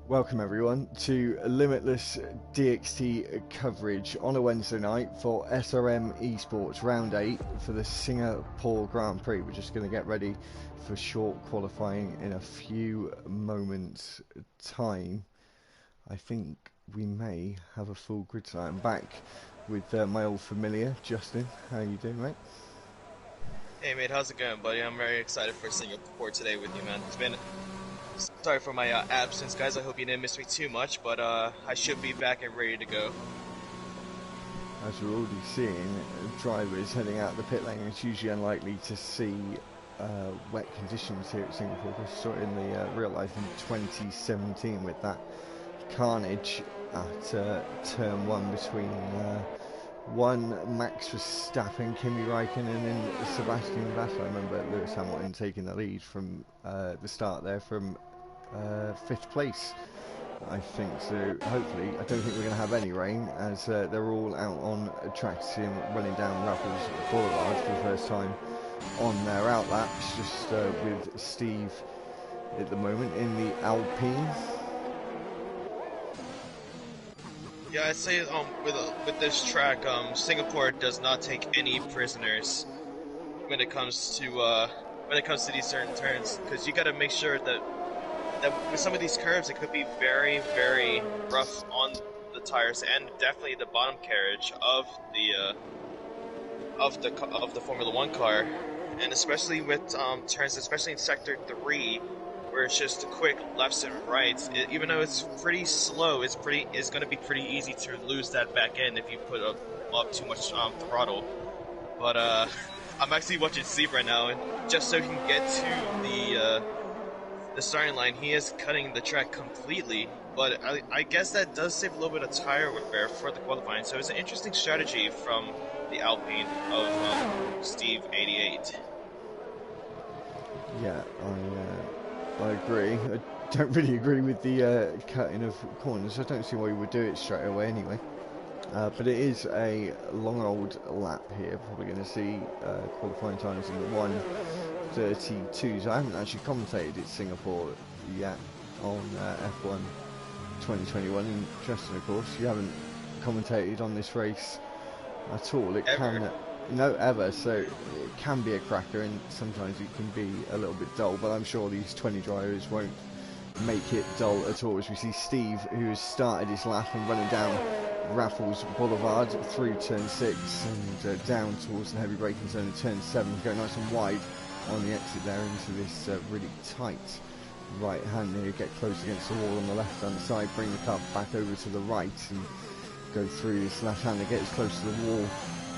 Welcome everyone to Limitless DxT coverage on a Wednesday night for SRM Esports Round 8 for the Singapore Grand Prix. We're just going to get ready for short qualifying in a few moments time. I think we may have a full grid tonight. I'm back with my old familiar, Justin. How are you doing, mate? Hey mate, how's it going, buddy? I'm very excited for Singapore today with you, man. It's been sorry for my absence, guys. I hope you didn't miss me too much, but I should be back and ready to go. As we're already seeing, drivers heading out the pit lane, it's usually unlikely to see wet conditions here at Singapore. We saw it in the real life in 2017 with that carnage at turn 1 between Max Verstappen, Kimi Raikkonen and Sebastian Vettel. I remember Lewis Hamilton taking the lead from the start there from 5th place, I think. So hopefully, I don't think we're going to have any rain, as they're all out on track sim running down Raffles Boulevard for the first time on their out laps, just with Steve at the moment in the Alpine. Yeah, I'd say with this track, Singapore does not take any prisoners when it comes to these certain turns, because you got to make sure that with some of these curves, it could be very, very rough on the tires and definitely the bottom carriage of the Formula One car, and especially with turns, especially in Sector 3, where it's just quick lefts and rights. Even though it's pretty slow, it's going to be pretty easy to lose that back end if you put up too much throttle. But I'm actually watching Steve right now, and just so he can get to the starting line, he is cutting the track completely. But I guess that does save a little bit of tire wear for the qualifying. So it's an interesting strategy from the Alpine of Steve 88. Yeah, I agree. I don't really agree with the cutting of corners. I don't see why you would do it straight away anyway. But it is a long old lap here. Probably going to see qualifying times in the 1:32s. I haven't actually commentated at Singapore yet on F1 2021. And Justin, of course, you haven't commentated on this race at all. It can. No, ever. So it can be a cracker, and sometimes it can be a little bit dull, but I'm sure these 20 drivers won't make it dull at all, as we see Steve, who has started his lap and running down Raffles Boulevard through turn 6 and down towards the heavy braking zone of turn 7, going nice and wide on the exit there into this really tight right hand here. Get close against the wall on the left hand side, bring the car back over to the right and go through this left hand and get as close to the wall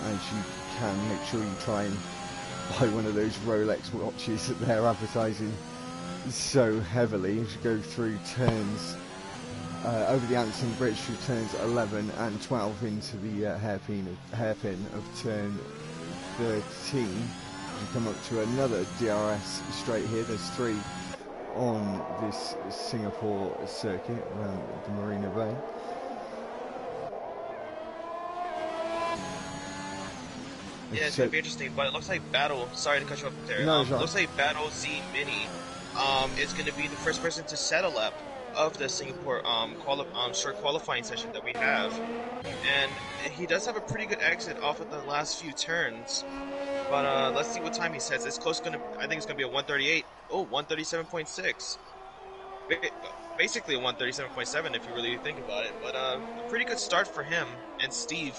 as you can. Make sure you try and buy one of those Rolex watches that they're advertising so heavily as you go through turns over the Anson Bridge through turns 11 and 12 into the hairpin of turn 13. You come up to another DRS straight here. There's 3 on this Singapore circuit around the Marina Bay. Yeah, it's gonna be interesting, but it looks like Battle. Sorry to cut you off there. No, looks like Battle Z Mini is gonna be the first person to set a lap of the Singapore short qualifying session that we have, and he does have a pretty good exit off of the last few turns. But let's see what time he says. It's close. I think it's gonna be a 1:38. Oh, 1:37.6. Basically a 1:37.7 if you really think about it. But a pretty good start for him and Steve.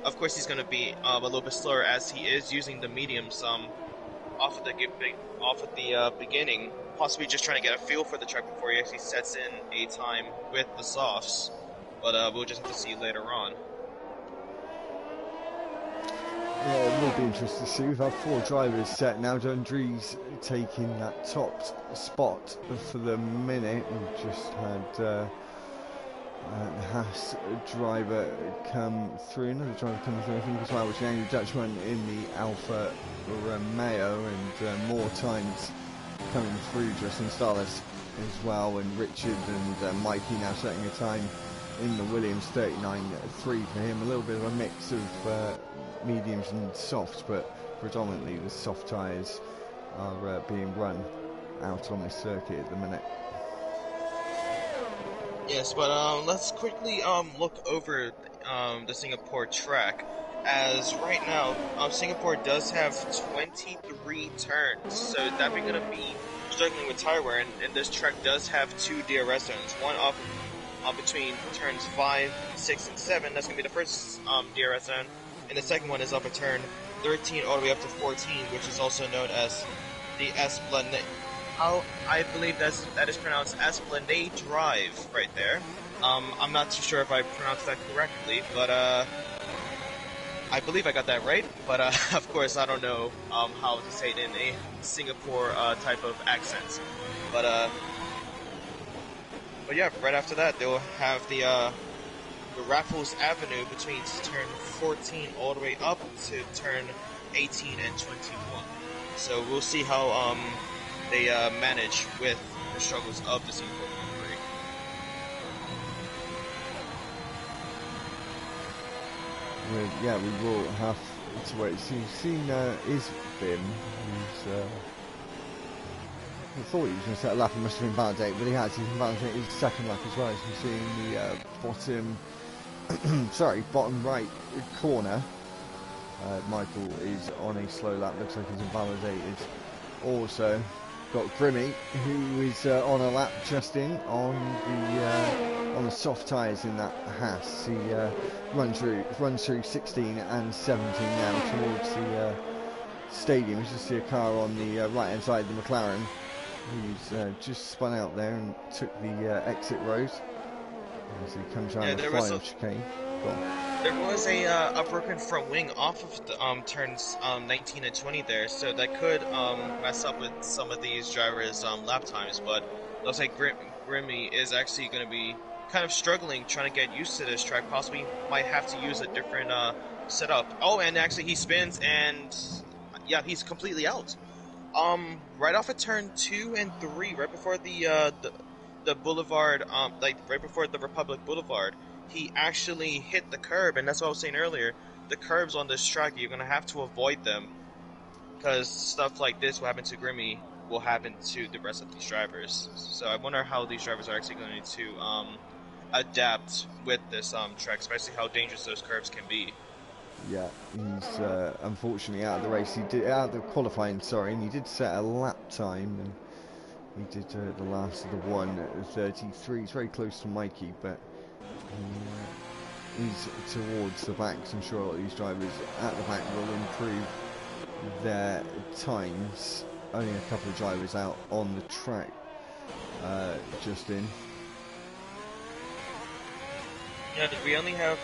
Of course, he's going to be a little bit slower as he is using the mediums off of the beginning, possibly just trying to get a feel for the track before he actually sets in a time with the softs. But we'll just have to see later on. Yeah, it will be interesting to see. We've had 4 drivers set now. Dundree's taking that top spot for the minute. We've just had Haas driver come through, another driver coming through I think as well, which is Angry Dutchman in the Alfa Romeo, and more times coming through, Justin Starless as well, and Richard and Mikey now setting a time in the Williams 39.3 for him. A little bit of a mix of mediums and softs, but predominantly the soft tyres are being run out on this circuit at the minute. Yes, but let's quickly look over the Singapore track, as right now Singapore does have 23 turns, so definitely gonna be struggling with tire wear, and this track does have two DRS zones, one off between turns 5, 6, and 7. That's gonna be the first DRS zone, and the second one is up at turn 13 all the way up to 14, which is also known as the Esplanade. Oh, I believe that is pronounced Esplanade Drive right there. I'm not too sure if I pronounced that correctly, but I believe I got that right. But of course, I don't know how to say it in a Singapore type of accent. But but yeah, right after that, they'll have the Raffles Avenue between turn 14 all the way up to turn 18 and 21. So we'll see how they manage with the struggles of the Singapore Grand Prix. Yeah, we will have to wait. So you've seen is Bim, who's I thought he was going to set a lap, he must have invalidated, but he has. He's invalidated his second lap as well. As you can see in the bottom, sorry, bottom right corner. Michael is on a slow lap. Looks like he's invalidated. Also got Grimmy, who is on a lap just in on the soft tyres in that Haas. He runs through 16 and 17 now towards the stadium. You just see a car on the right hand side of the McLaren. He's just spun out there and took the exit road as he comes around the final chicane. There was a broken front wing off of the turns 19 and 20 there, so that could mess up with some of these drivers' lap times. But it looks like Grimmy is actually going to be kind of struggling trying to get used to this track. Possibly might have to use a different setup. Oh, and actually he spins, and yeah, he's completely out. Right off of turn 2 and 3, right before the boulevard, like right before the Republic Boulevard, he actually hit the curb, and that's what I was saying earlier. The curbs on this track, you're gonna have to avoid them, because stuff like this will happen to Grimmy, will happen to the rest of these drivers. So I wonder how these drivers are actually going to adapt with this track, especially how dangerous those curves can be. Yeah, he's unfortunately out of the race. He did out of the qualifying, sorry, and he did set a lap time, and he did the last of the one at 33. He's very close to Mikey, but he's towards the back. So I'm sure a lot of these drivers at the back will improve their times. Only a couple of drivers out on the track just in. Yeah, we only have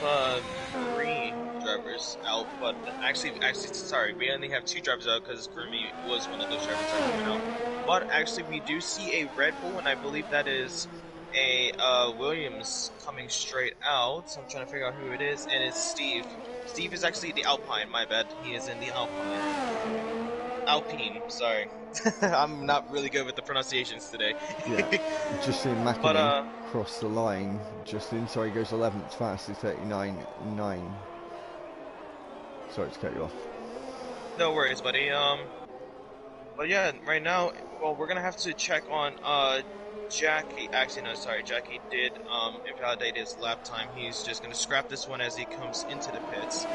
3 drivers out, but actually, sorry, we only have 2 drivers out because Grimmy was one of those drivers that went out. But actually, we do see a Red Bull, and I believe that is a Williams coming straight out. So I'm trying to figure out who it is, and it's Steve. Steve is actually the Alpine. My bad, he is in the Alpine. Alpine, sorry. I'm not really good with the pronunciations today. Yeah, just seeing McInerney cross the line. Just in, sorry, he goes 11th fastest, 39.9. Sorry to cut you off. No worries, buddy. But yeah, right now, well, we're gonna have to check on Jackie. Actually, no, sorry, Jackie did invalidate his lap time. He's just gonna scrap this one as he comes into the pits.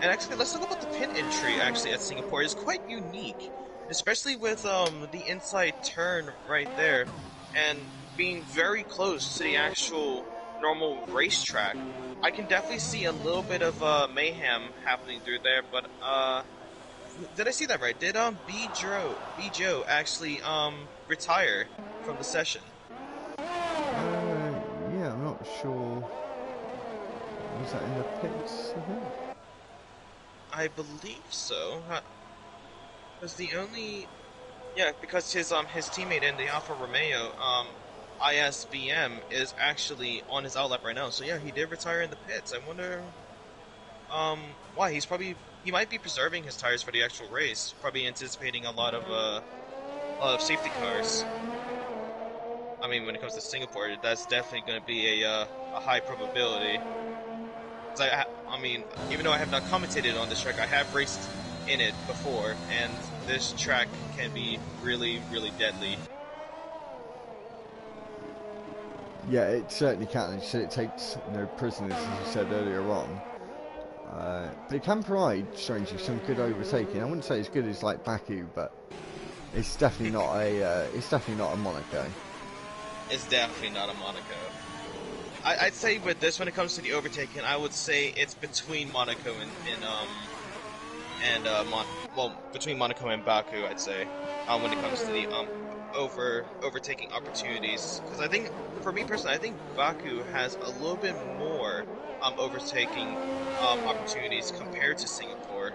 And actually, let's talk about the pit entry. Actually, at Singapore is quite unique, especially with the inside turn right there, and being very close to the actual normal racetrack. I can definitely see a little bit of mayhem happening through there, but did I see that right? Did B Joe actually retire from the session? Yeah, I'm not sure. Was that in the pits? I believe so. Was the only because his teammate in the Alfa Romeo ISBM is actually on his outlap right now. So yeah, he did retire in the pits. I wonder why. He might be preserving his tires for the actual race, probably anticipating a lot of safety cars. I mean, when it comes to Singapore, that's definitely going to be a high probability. I mean, even though I have not commentated on this track, I have raced in it before, and this track can be really, really deadly. Yeah, it certainly can. And you said it takes no prisoners, as you said earlier on. But it can provide, strangely, some good overtaking. I wouldn't say as good as like Baku, but it's definitely not a Monaco. It's definitely not a Monaco. I'd say with this, when it comes to the overtaking, I would say it's between Monaco between Monaco and Baku, I'd say, when it comes to the overtaking opportunities. Because I think, for me personally, I think Baku has a little bit more overtaking opportunities compared to Singapore.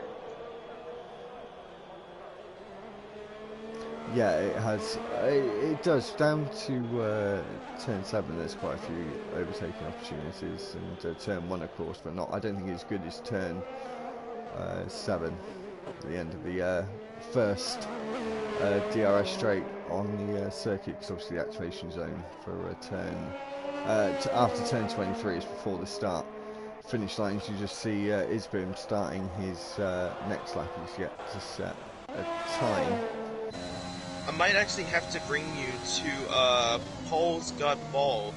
Yeah, it has. It does. Down to turn 7, there's quite a few overtaking opportunities, and turn 1, of course, but not. I don't think it's good as turn 7, at the end of the first DRS straight on the circuit, because obviously the activation zone for a turn after turn 23 is before the start. Finish lines, you just see Isboom starting his next lap. He's yet to set a time. I might actually have to bring you to Paul's Got Ball,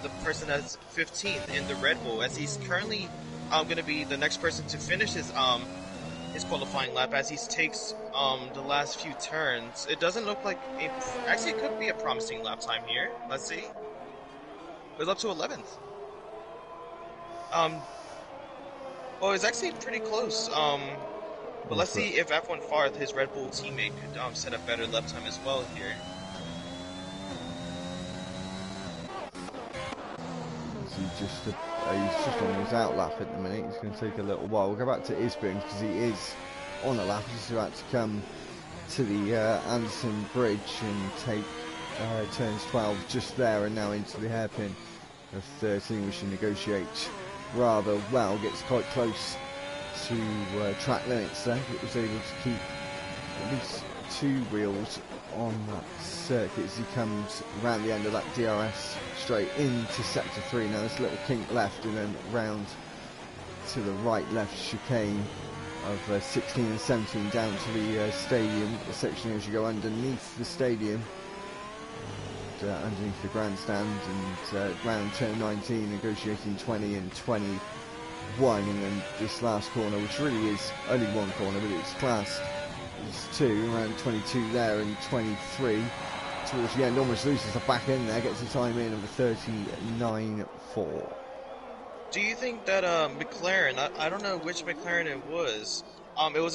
the person that's 15th in the Red Bull, as he's currently going to be the next person to finish his qualifying lap, as he takes the last few turns. It doesn't look like actually it could be a promising lap time here. Let's see. It's up to 11th. Well, it's actually pretty close. But let's see if F1 Farth, his Red Bull teammate, could set a better lap time as well here. He's just on his out lap at the minute. He's going to take a little while. We'll go back to Isboom because he is on a lap. He's about to come to the Anderson Bridge and take turns 12 just there, and now into the hairpin of 13, which he negotiates rather well. Gets quite close to track limits there. It was able to keep at least 2 wheels on that circuit as he comes around the end of that DRS straight into sector 3. Now there's a little kink left and then round to the right left chicane of 16 and 17 down to the stadium section as you go underneath the stadium and, underneath the grandstand, and round turn 19 negotiating 20 and 21, and then this last corner, which really is only one corner but it's classed as 2, around 22 there and 23 towards the end, almost loses the back end there, gets a time in of a 39.4. Do you think that McLaren, I don't know which McLaren it was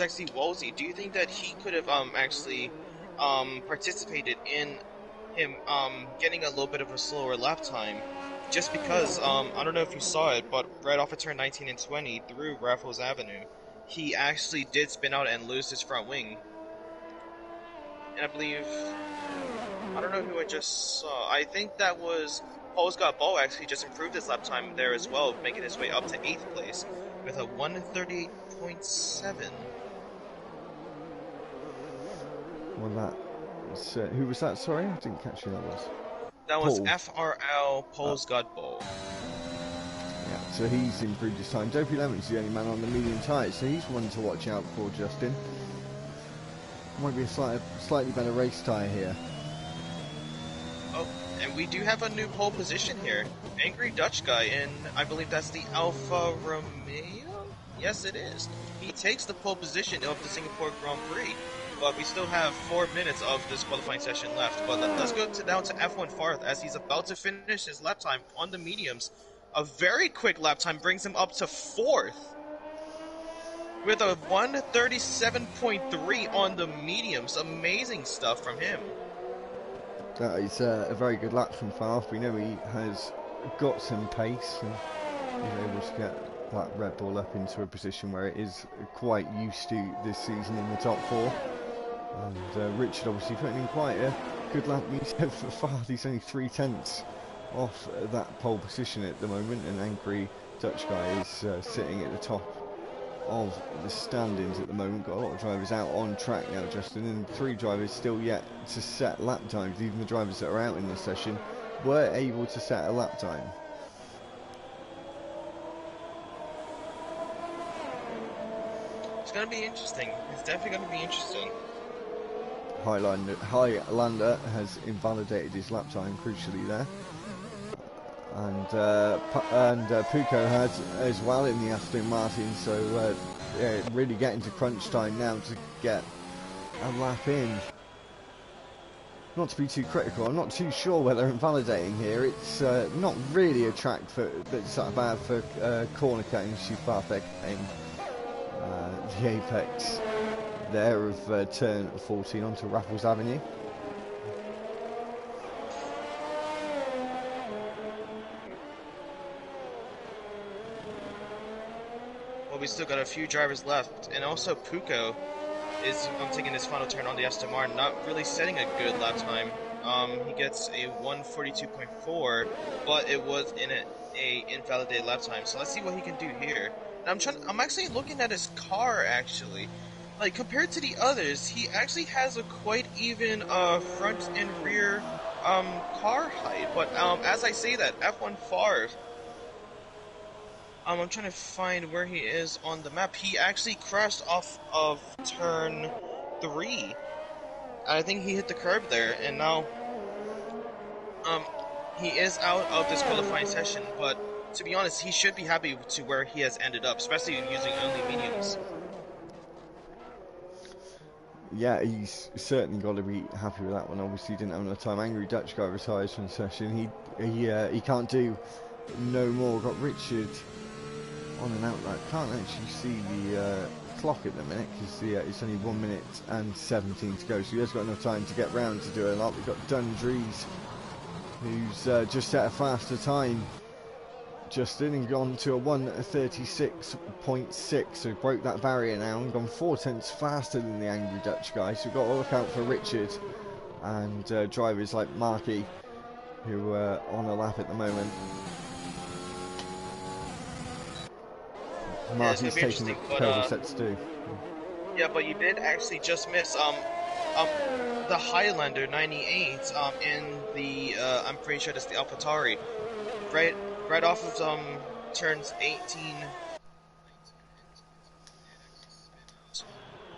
actually Wolsey, do you think that he could have actually participated in him getting a little bit of a slower lap time? Just because, I don't know if you saw it, but right off of turn 19 and 20 through Raffles Avenue, he actually did spin out and lose his front wing. And I believe, I don't know who I just saw. I think that was Paul's Got Ball actually just improved his lap time there as well, making his way up to 8th place with a 1:38.7. Well, that was, who was that? Sorry, I didn't catch who that was. That was FRL Paul's Got Ball. Yeah, so he's improved his time. Dopey Lemon's the only man on the medium tyres, so he's one to watch out for, Justin. Might be a slightly better race tyre here. Oh, and we do have a new pole position here. Angry Dutch guy, and I believe that's the Alfa Romeo? Yes, it is. He takes the pole position of the Singapore Grand Prix. But we still have 4 minutes of this qualifying session left. But let's go down to F1 Farth as he's about to finish his lap time on the mediums. A very quick lap time brings him up to 4th with a 1:37.3 on the mediums. Amazing stuff from him. That is a very good lap from Farth. We know he has got some pace and he's able to get that Red Bull up into a position where it is quite used to this season in the top 4. And Richard obviously putting in quite a good lap for Farth. He's only 3/10 off that pole position at the moment, and Angry Dutch guy is sitting at the top of the standings at the moment. Got a lot of drivers out on track now, Justin, and 3 drivers still yet to set lap times. Even the drivers that are out in this session were able to set a lap time. It's going to be interesting. It's definitely going to be interesting. Highlander has invalidated his lap time crucially there. and Pucco had as well in the Aston Martin, so yeah, really getting to crunch time now to get a lap in. Not to be too critical, I'm not too sure whether invalidating here. It's not really a track that's that bad for corner cutting. Too far back in the apex there of turn 14 onto Raffles Avenue. Well, we still got a few drivers left, and also Pucco is taking his final turn on the Aston Martin, not really setting a good lap time. He gets a 1:42.4, but it was in a invalidated lap time. So let's see what he can do here. And I'm actually looking at his car actually. Like compared to the others, he actually has a quite even front and rear car height. But as I say that, F1 Favre. I'm trying to find where he is on the map. He actually crashed off of turn 3. I think he hit the curb there, and now he is out of this qualifying session. But to be honest, he should be happy to where he has ended up, especially using only mediums. Yeah, he's certainly got to be happy with that one. Obviously, he didn't have enough time. Angry Dutch guy retires from the session. He can't do no more. Got Richard on and out. Can't actually see the clock at the minute because it's only 1 minute and 17 to go, so he has got enough time to get round to do a lot. We've got Dundrees, who's just set a faster time, Justin, and gone to a 1:36.6, so broke that barrier now and gone 4 tenths faster than the Angry Dutch guy. So we've got to look out for Richard and drivers like Markey, who are on a lap at the moment. Marty's taking a couple sets too. Yeah, but you did actually just miss the Highlander 98 in the I'm pretty sure that's the AlphaTauri, right off of turns 18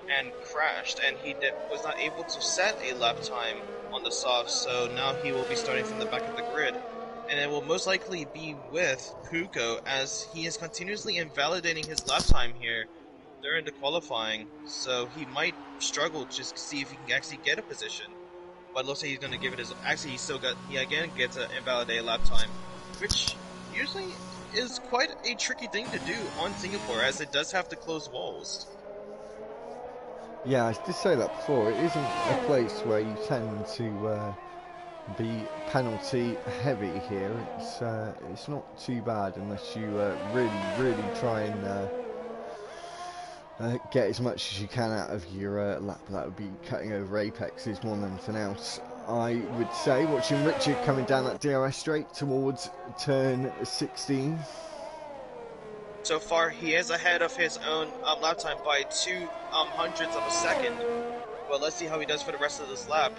and crashed, and he was not able to set a lap time on the soft, so now he will be starting from the back of the grid. And it will most likely be with Pucco, as he is continuously invalidating his lap time here during the qualifying, so he might struggle just to see if he can actually get a position. But it looks like he's going to give it his... Actually, he again gets an invalidated lap time, which usually is quite a tricky thing to do on Singapore, as it does have to close walls. Yeah, I did say that before. It isn't a place where you tend to... be penalty heavy here. It's not too bad unless you really try and get as much as you can out of your lap. That would be cutting over apexes more than anything else, I would say. Watching Richard coming down that DRS straight towards turn 16. So far he is ahead of his own lap time by 2 hundredths of a second, but let's see how he does for the rest of this lap,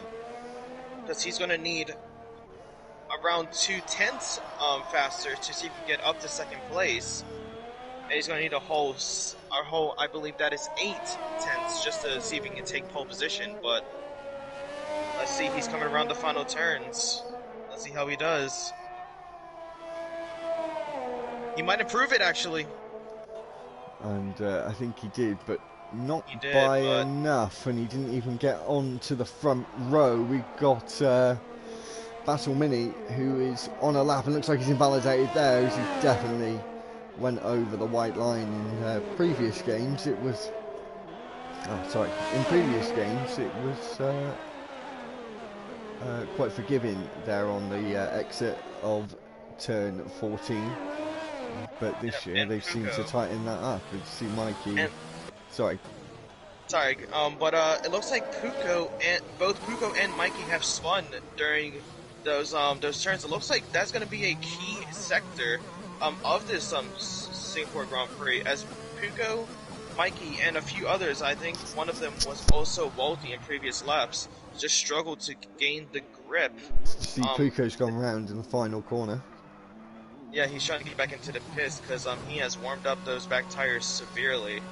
because he's going to need around 2 tenths faster to see if he can get up to second place. And he's going to need a whole, I believe that is 8 tenths just to see if he can take pole position. But let's see, he's coming around the final turns. Let's see how he does. He might improve it, actually. And I think he did, but not by enough, and he didn't even get onto the front row. We've got Battle Mini, who is on a lap and looks like he's invalidated there, as he definitely went over the white line in previous games. It was in previous games it was quite forgiving there on the exit of turn 14, but this year they seem to tighten that up. You see Mikey Sorry, but it looks like both Pucco and Mikey have spun during those turns. It looks like that's going to be a key sector of this Singapore Grand Prix, as Pucco, Mikey, and a few others, I think one of them was also Walty in previous laps, just struggled to gain the grip. See, Pucco's gone round in the final corner. Yeah, he's trying to get back into the pits because he has warmed up those back tires severely.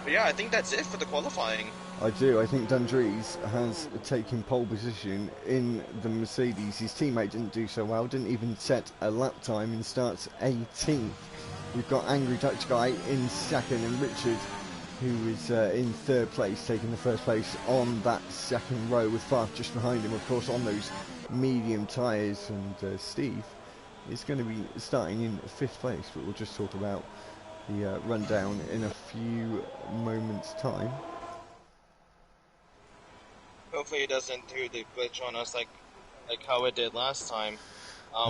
But yeah, I think that's it for the qualifying. I do. I think Dundrees has taken pole position in the Mercedes. His teammate didn't do so well, didn't even set a lap time and starts 18th. We've got Angry Dutch Guy in second and Richard, who is in third place, taking the first place on that second row with Farf just behind him, of course, on those medium tyres. And Steve is going to be starting in fifth place, but we'll just talk about the rundown in a few moments' time. Hopefully it doesn't do the glitch on us like how it did last time,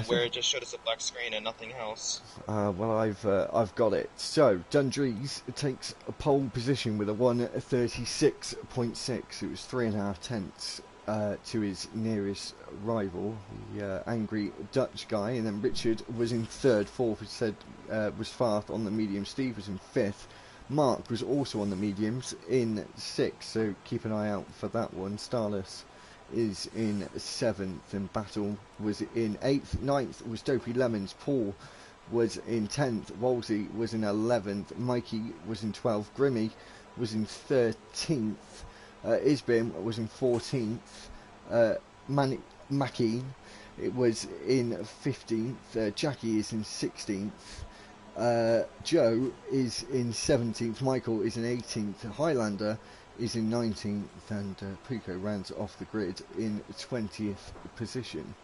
where it just showed us a black screen and nothing else. Well, I've got it. So Dundrees takes a pole position with a 1:36.6. It was 3.5 tenths to his nearest rival, the Angry Dutch Guy, and then Richard was in third. Fourth was Farth on the medium. Steve was in fifth. Mark was also on the mediums in sixth, so keep an eye out for that one. Starless is in seventh, and Battle was in eighth. Ninth was Dopey Lemons. Paul was in 10th. Wolsey was in 11th. Mikey was in 12th. Grimmy was in 13th. Isbim was in 14th. Mackie it was in 15th. Jackie is in 16th. Joe is in 17th, Michael is in 18th, Highlander is in 19th, and Pico runs off the grid in 20th position.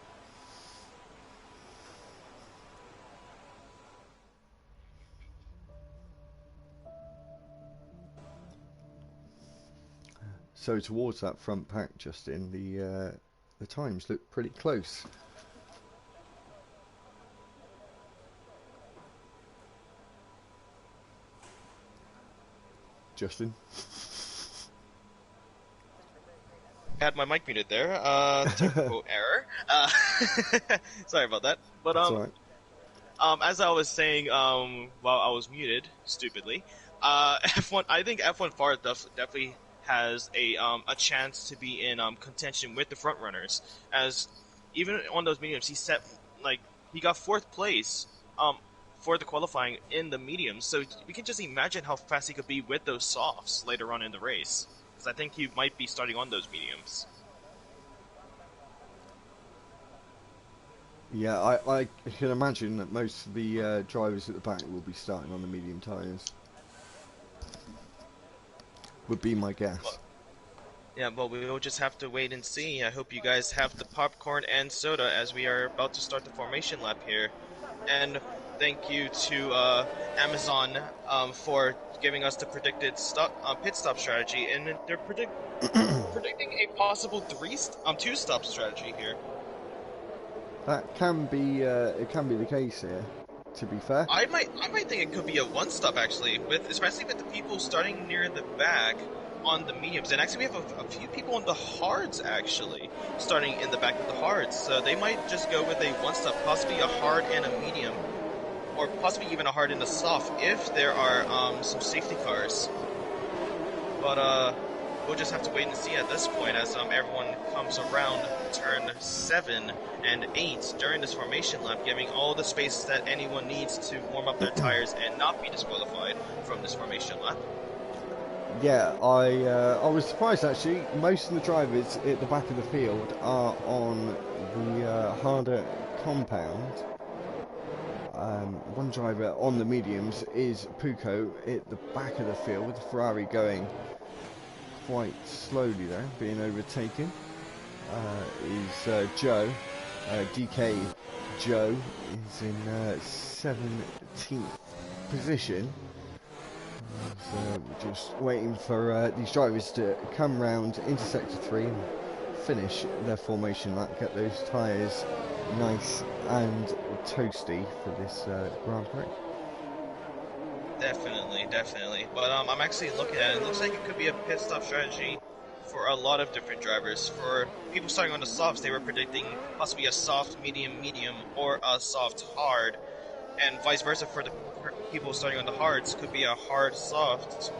So towards that front pack, Justin, the times look pretty close. Justin? I had my mic muted there. Technical error. Sorry about that. But Right. as I was saying, while I was muted, stupidly, F1. I think F1 Far definitely has a chance to be in contention with the front runners. As even on those mediums, he got fourth place. For the qualifying in the mediums, so we can just imagine how fast he could be with those softs later on in the race, because I think he might be starting on those mediums. Yeah, I can imagine that most of the drivers at the back will be starting on the medium tyres. Would be my guess. Yeah, well, we will just have to wait and see. I hope you guys have the popcorn and soda as we are about to start the formation lap here. And thank you to Amazon for giving us the predicted pit stop strategy, and they're predicting a possible two-stop strategy here. That can be the case here. To be fair, I might think it could be a one-stop actually, especially with the people starting near the back on the mediums, and actually we have a few people on the hards actually starting in the back of the hards, so they might just go with a one-stop, possibly a hard and a medium, or possibly even a hard and a soft if there are some safety cars. But we'll just have to wait and see at this point as everyone comes around turn 7 and 8 during this formation lap, giving all the space that anyone needs to warm up their tires and not be disqualified from this formation lap. yeah, I was surprised actually. Most of the drivers at the back of the field are on the harder compound. One driver on the mediums is Pucco at the back of the field, with the Ferrari going quite slowly there, being overtaken. Is Joe. DK Joe is in 17th position. So we're just waiting for these drivers to come round into sector 3 and finish their formation lap, get those tyres nice and toasty for this Grand Prix. Definitely. But I'm actually looking at it. It looks like it could be a pit stop strategy for a lot of different drivers. For people starting on the softs, they were predicting possibly a soft, medium, or a soft, hard. And vice versa for the people starting on the hards, could be a hard, soft,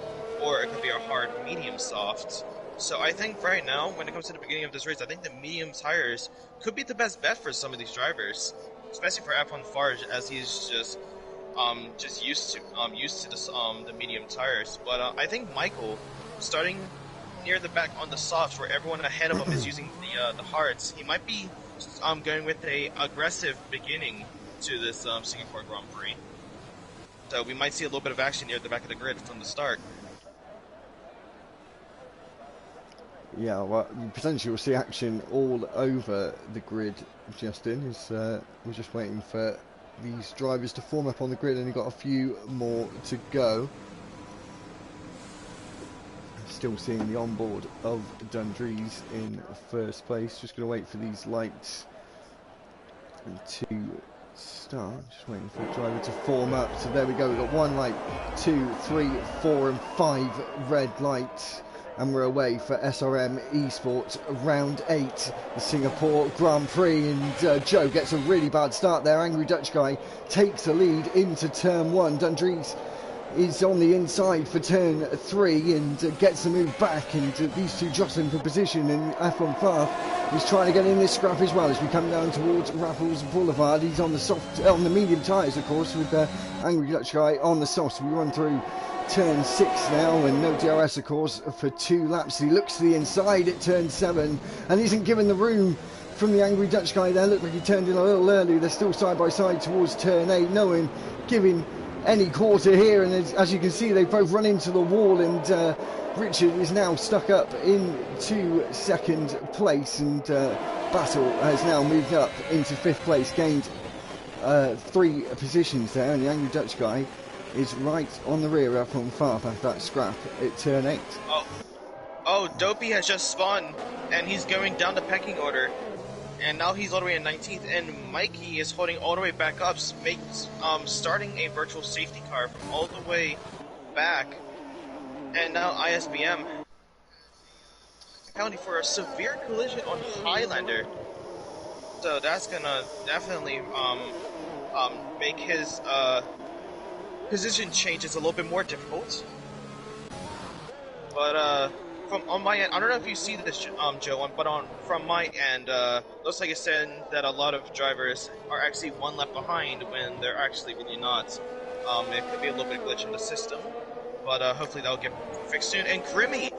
or it could be a hard, medium, soft. So I think right now, when it comes to the beginning of this race, I think the medium tires could be the best bet for some of these drivers, especially for F1 Farge, as he's just used to the medium tires. But I think Michael, starting near the back on the softs, where everyone ahead of him is using the hards. He might be going with a aggressive beginning to this Singapore Grand Prix. So we might see a little bit of action near the back of the grid from the start. Yeah, well, potentially we'll see action all over the grid, Justin. We're just waiting for these drivers to form up on the grid, and you've got a few more to go. Still seeing the onboard of Dundrees in first place. Just going to wait for these lights to start. Just waiting for the driver to form up. So there we go. We've got 1 light, 2, 3, 4 and 5 red lights. And we're away for SRM Esports round 8, the Singapore Grand Prix. And Joe gets a really bad start there. Angry Dutch Guy takes the lead into turn 1. Dundrees is on the inside for turn 3 and gets the move back, and these two jostling for position, and F1 Farth is trying to get in this scrap as well as we come down towards Raffles Boulevard. He's on the medium tyres, of course, with Angry Dutch Guy on the softs. We run through turn 6 now, and no DRS, of course, for 2 laps. He looks to the inside at turn 7 and isn't given the room from the Angry Dutch Guy there. Looked like he turned in a little early. They're still side by side towards turn 8. No one giving any quarter here, and as you can see, they both run into the wall, and Richard is now stuck up into 2nd place, and Battle has now moved up into 5th place, gained 3 positions there, and the Angry Dutch Guy is right on the rear up on Farth after that scrap at turn 8. Oh, Dopey has just spun, and he's going down the pecking order. And now he's all the way in 19th, and Mikey is holding all the way back up, starting a virtual safety car from all the way back. And now ISBM accounting for a severe collision on Highlander. So that's gonna definitely make his position changes a little bit more difficult. But on my end, I don't know if you see this, Joe, but from my end, looks like it's saying that a lot of drivers are actually 1 lap behind when they're actually really not. It could be a little bit of glitch in the system, but hopefully that'll get fixed soon. And Grimmy,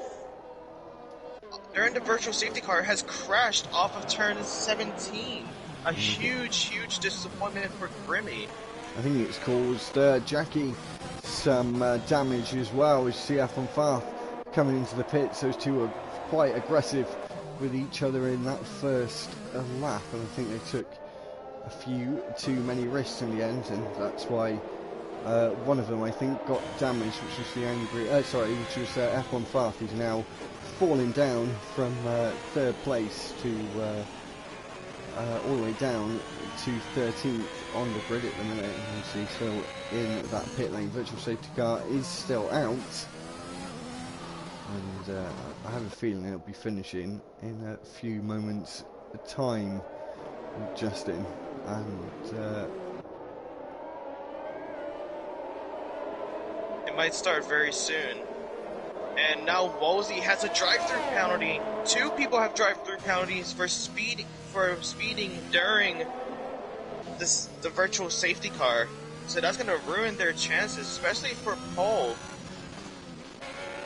during the virtual safety car, has crashed off of turn 17. A huge disappointment for Grimmy. I think it's caused Jackie some damage as well, as CF and Farth coming into the pits. Those two are quite aggressive with each other in that first lap, and I think they took a few too many risks in the end, and that's why one of them, I think, got damaged, which was the which was F1 Farth. He's now falling down from 3rd place to all the way down to 13th on the grid at the minute. You can see still in that pit lane. Virtual safety car is still out, and I have a feeling it'll be finishing in a few moments time with Justin, and it might start very soon. And now Wolsey has a drive-through penalty. 2 people have drive-through penalties for speeding during the virtual safety car. So that's going to ruin their chances, especially for Paul.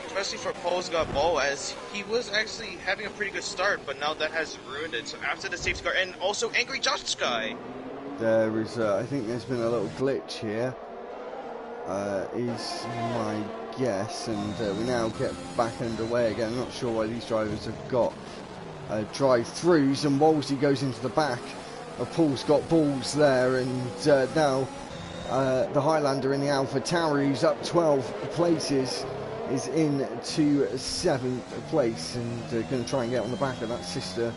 Especially for Paul's got ball, as he was actually having a pretty good start, but now that has ruined it. So after the safety car, and also Angry Josh Guy. There is, I think there's been a little glitch here, is my guess, and we now get back underway again. I'm not sure why these drivers have got drive-throughs, and Wolsey goes into the back. Paul's got balls there, and now the Highlander in the Alpha Tower, who's up 12 places, is into 7th place, and going to try and get on the back of that sister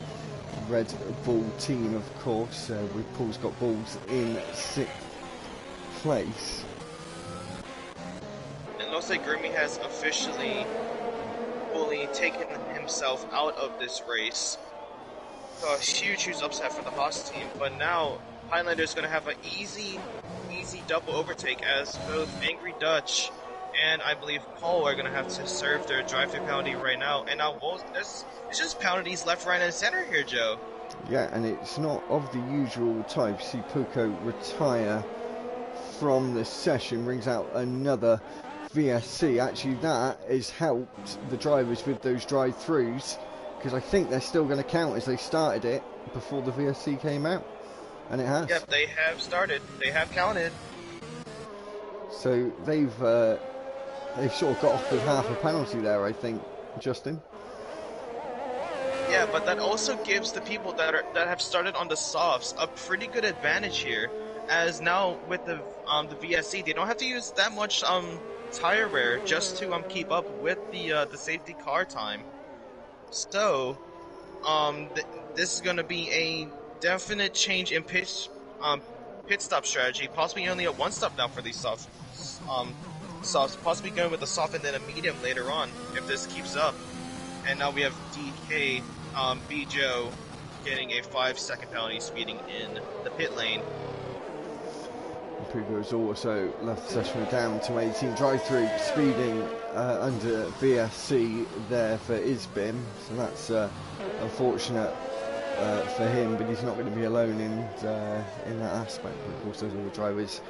Red Bull team, of course, with Paul's got balls in 6th place. It looks like Grimmy has officially fully taken himself out of this race. So a huge upset for the Haas team, but now Highlander is going to have an easy double overtake, as both Angry Dutch and I believe Paul are going to have to serve their drive-through penalty right now. And now it's just penalties left, right, and center here, Joe. Yeah, and it's not of the usual type. See Puko retire from the session, brings out another VSC, actually that has helped the drivers with those drive-throughs, because I think they're still going to count as they started it before the VSC came out, and it has. Yep, they have started. They have counted. So they've sort of got off with half a penalty there, I think, Justin. Yeah, but that also gives the people that have started on the softs a pretty good advantage here, as now with the VSC, they don't have to use that much tire wear just to keep up with the safety car time. So this is going to be a definite change in pit stop strategy, possibly only a one stop now for these softs, possibly going with a soft and then a medium later on if this keeps up. And now we have DK B Joe getting a 5-second penalty speeding in the pit lane. Prix has also left the session down to 18 drive-through, speeding under VSC there for Isbim, so that's unfortunate for him, but he's not going to be alone in that aspect. Of course, those other drivers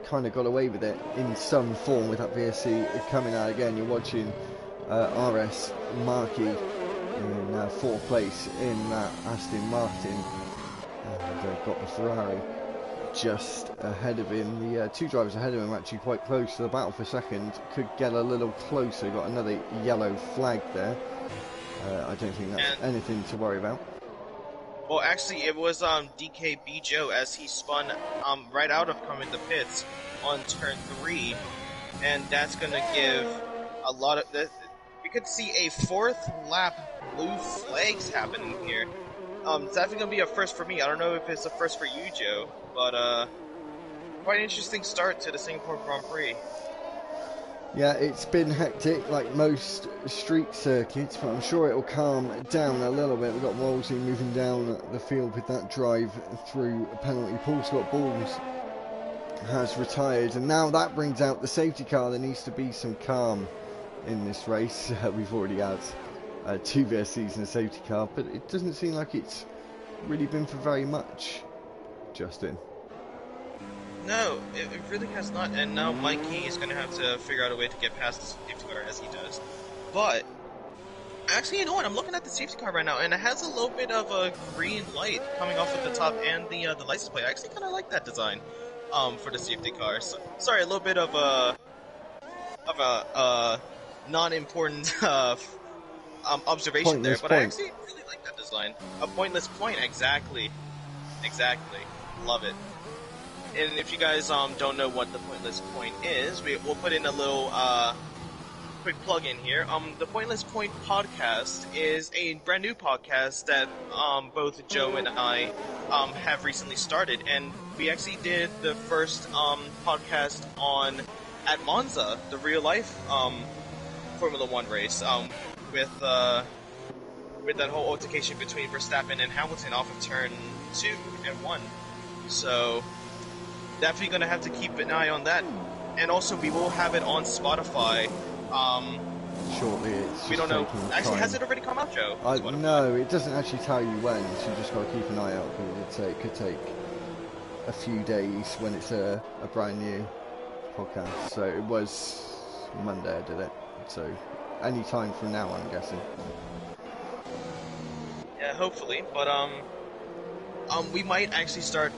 kind of got away with it in some form with that VSC coming out again. You're watching RS Markey in fourth place in that Aston Martin, and got the Ferrari just ahead of him. The two drivers ahead of him actually quite close to the battle for second. Could get a little closer. Got another yellow flag there. I don't think that's anything to worry about. Well, actually, it was DKB Joe as he spun right out of coming to pits on turn 3, and that's going to give a lot of... We could see a 4th lap blue flags happening here. It's definitely going to be a first for me. I don't know if it's a first for you, Joe, but quite an interesting start to the Singapore Grand Prix. Yeah, it's been hectic like most street circuits, but I'm sure it'll calm down a little bit. We've got Wolsey moving down the field with that drive through a penalty. Paul Scott Balls has retired, and now that brings out the safety car. There needs to be some calm in this race. We've already had 2 VSCs in a safety car, but it doesn't seem like it's really been for very much, Justin. No, it really has not, and now Mikey is going to have to figure out a way to get past the safety car as he does. But, actually, you know what, I'm looking at the safety car right now, and it has a little bit of a green light coming off at the top and the license plate. I actually kind of like that design for the safety car. So, sorry, a little bit of a non-important observation there, but I actually really like that design. A pointless point, exactly. Love it. And if you guys don't know what the Pointless Point is, we'll put in a little quick plug in here. The Pointless Point podcast is a brand new podcast that both Joe and I have recently started, and we actually did the first podcast at Monza, the real life Formula One race, with that whole altercation between Verstappen and Hamilton off of turn 2 and 1. So definitely going to have to keep an eye on that. And also, we will have it on Spotify. Shortly, it's we don't know. Actually, has it already come out, Joe? No, it doesn't actually tell you when, so you just got to keep an eye out, because it could take a few days when it's a brand new podcast. So it was Monday I did it, so any time from now, I'm guessing. Yeah, hopefully, but we might actually start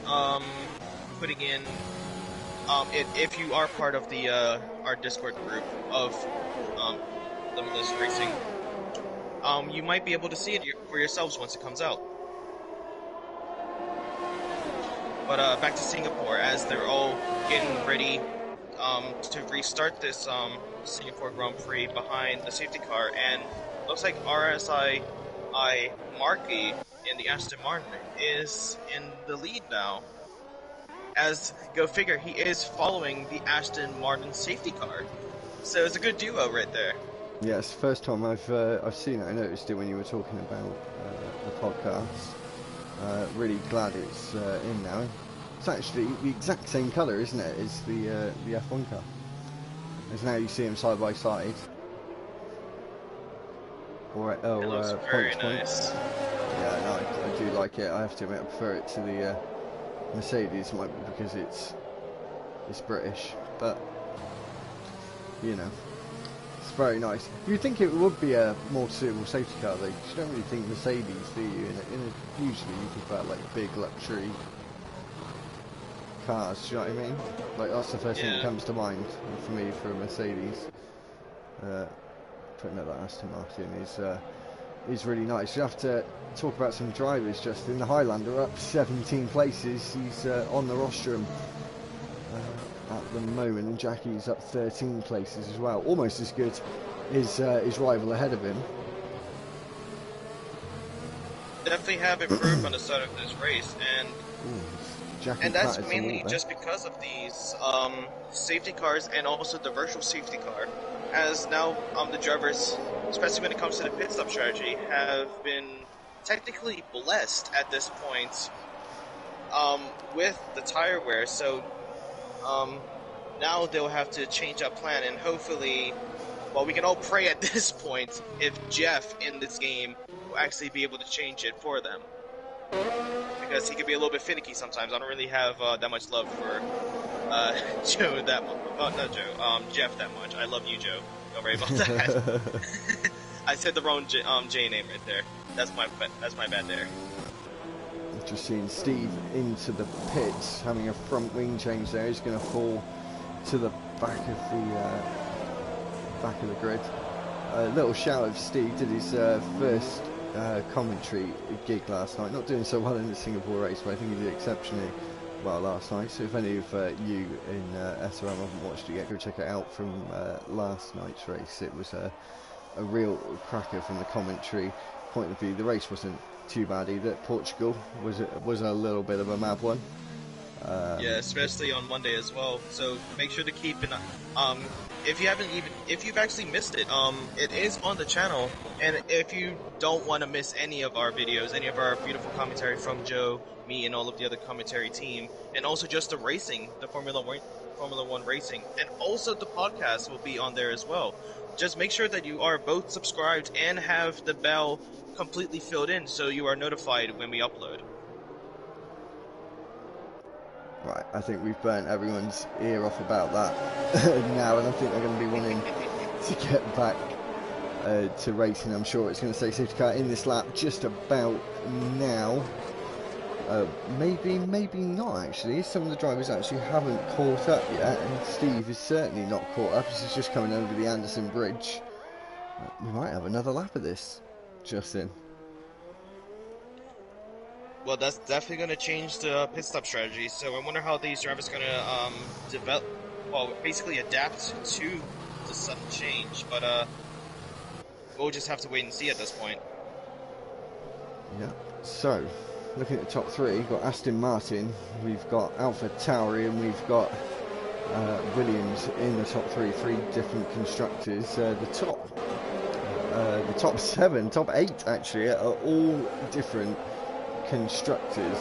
putting in if you are part of the our Discord group of Limitless Racing, you might be able to see it for yourselves once it comes out. But back to Singapore, as they're all getting ready to restart this Singapore Grand Prix behind the safety car, and looks like RSI Markey in the Aston Martin is in the lead now. As, go figure, he is following the Aston Martin safety car. So it's a good duo right there. Yeah, it's the first time I've seen it. I noticed it when you were talking about the podcast. Really glad it's in now. It's actually the exact same colour, isn't it, as the F1 car. As now you see them side by side. It looks very nice. Yeah, no, I do like it. I have to admit, I prefer it to the Mercedes, might be because it's British, but you know, it's very nice. You'd think it would be a more suitable safety car though, because you don't really think Mercedes, do you? Usually you think about like big luxury cars, do you know what I mean? Like that's the first thing that comes to mind for me for a Mercedes. Putting out that Aston Martin is really nice. You have to talk about some drivers. Just in the Highlander, up 17 places. He's on the rostrum at the moment, and Jackie's up 13 places as well. Almost as good as his rival ahead of him. Definitely have improved on the start of this race, and that's mainly just because of these safety cars and also the virtual safety car. As now the drivers, especially when it comes to the pit stop strategy, have been technically blessed at this point with the tire wear. So now they'll have to change up plan, and hopefully, well, we can all pray at this point if Jeff in this game will actually be able to change it for them. Because he can be a little bit finicky sometimes. I don't really have that much love for Joe that much. Not Joe, Jeff that much. I love you, Joe. Don't worry about that. I said the wrong J name right there. That's my bad there. Just seeing Steve into the pits, having a front wing change there. He's going to fall to the back of the grid. A little shout of Steve. Did his first commentary gig last night. Not doing so well in the Singapore race, but I think he did exceptionally well last night. So if any of you in SRM haven't watched it yet, go check it out from last night's race. It was a real cracker from the commentary point of view. The race wasn't too bad either. Portugal was a little bit of a mad one. Yeah, especially on Monday as well. So make sure to keep an if you've actually missed it, it is on the channel. And if you don't want to miss any of our videos, any of our beautiful commentary from Joe, me, and all of the other commentary team, and also just the racing, the Formula One racing, and also the podcast will be on there as well. Just make sure that you are both subscribed and have the bell completely filled in so you are notified when we upload. Right, I think we've burnt everyone's ear off about that now, and I think they're going to be wanting to get back to racing. I'm sure it's going to say safety car in this lap just about now. Maybe not actually. Some of the drivers actually haven't caught up yet, and Steve is certainly not caught up. This is just coming over the Anderson Bridge. We might have another lap of this, Justin. Well, that's definitely going to change the pit stop strategy. So I wonder how these drivers are going to develop, well, basically adapt to the sudden change. But we'll just have to wait and see at this point. Yeah. So, looking at the top three, we've got Aston Martin, we've got Alpha Tauri, and we've got Williams in the top three different constructors. The top seven, top eight actually, are all different constructors,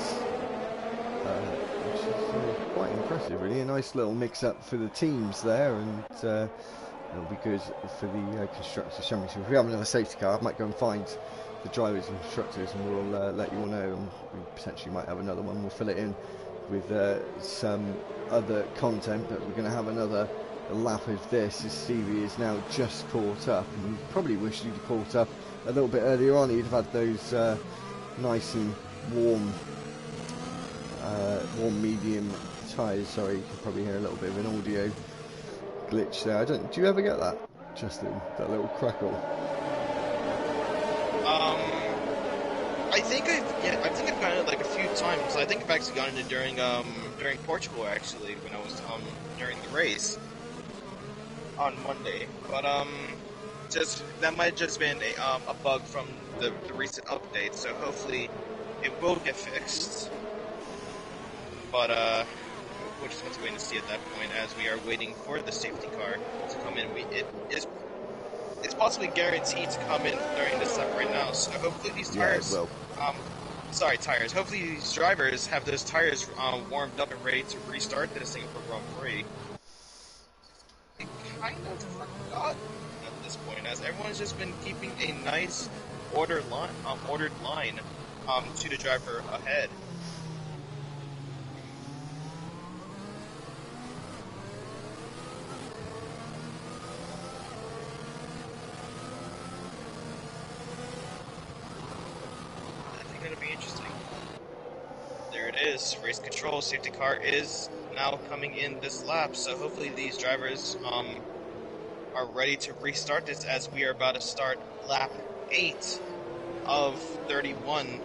which is quite impressive really. A nice little mix up for the teams there, and it'll be good for the Constructors Championship. If we have another safety car, I might go and find the drivers and constructors, and we'll let you all know, and we potentially might have another one. We'll fill it in with some other content, but we're going to have another lap of this as Stevie is now just caught up, and you probably wish he'd caught up a little bit earlier on. He'd have had those nice and warm medium tyres. Sorry, you can probably hear a little bit of an audio glitch there. Do you ever get that, Justin? That little crackle? I think I've gotten it like a few times. I think I've actually gotten it during Portugal actually, when I was during the race on Monday. But that might have just been a bug from the recent update. So hopefully it will get fixed. But we're just going to wait and see at that point as we are waiting for the safety car to come in. It's possibly guaranteed to come in during this lap right now. So hopefully these tires, tires. Hopefully these drivers have those tires warmed up and ready to restart this Singapore Grand Prix. I kind of forgot at this point, as everyone's just been keeping a nice ordered line to the driver ahead. it is. Race control, safety car is now coming in this lap, so hopefully these drivers are ready to restart this as we are about to start lap 8 of 31.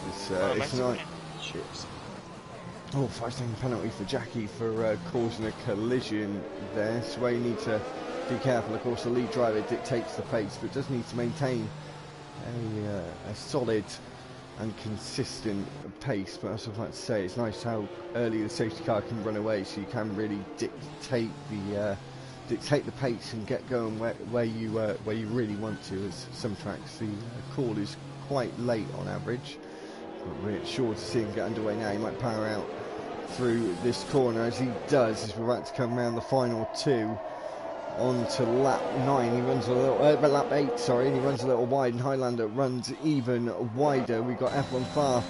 It's not. Chips. Oh, 5-second penalty for Jackie for causing a collision there. So you need to be careful. Of course, the lead driver dictates the pace, but does need to maintain a solid and consistent pace. But as I was about to say, it's nice how early the safety car can run away, so you can really dictate the pace and get going where you really want to. As some tracks, the call is quite late on average. But we're sure to see him get underway now. He might power out through this corner as he does, as we're about to come around the final 2 on to lap 9. He runs a little lap 8, sorry, and he runs a little wide, and Highlander runs even wider. We've got F1 Farth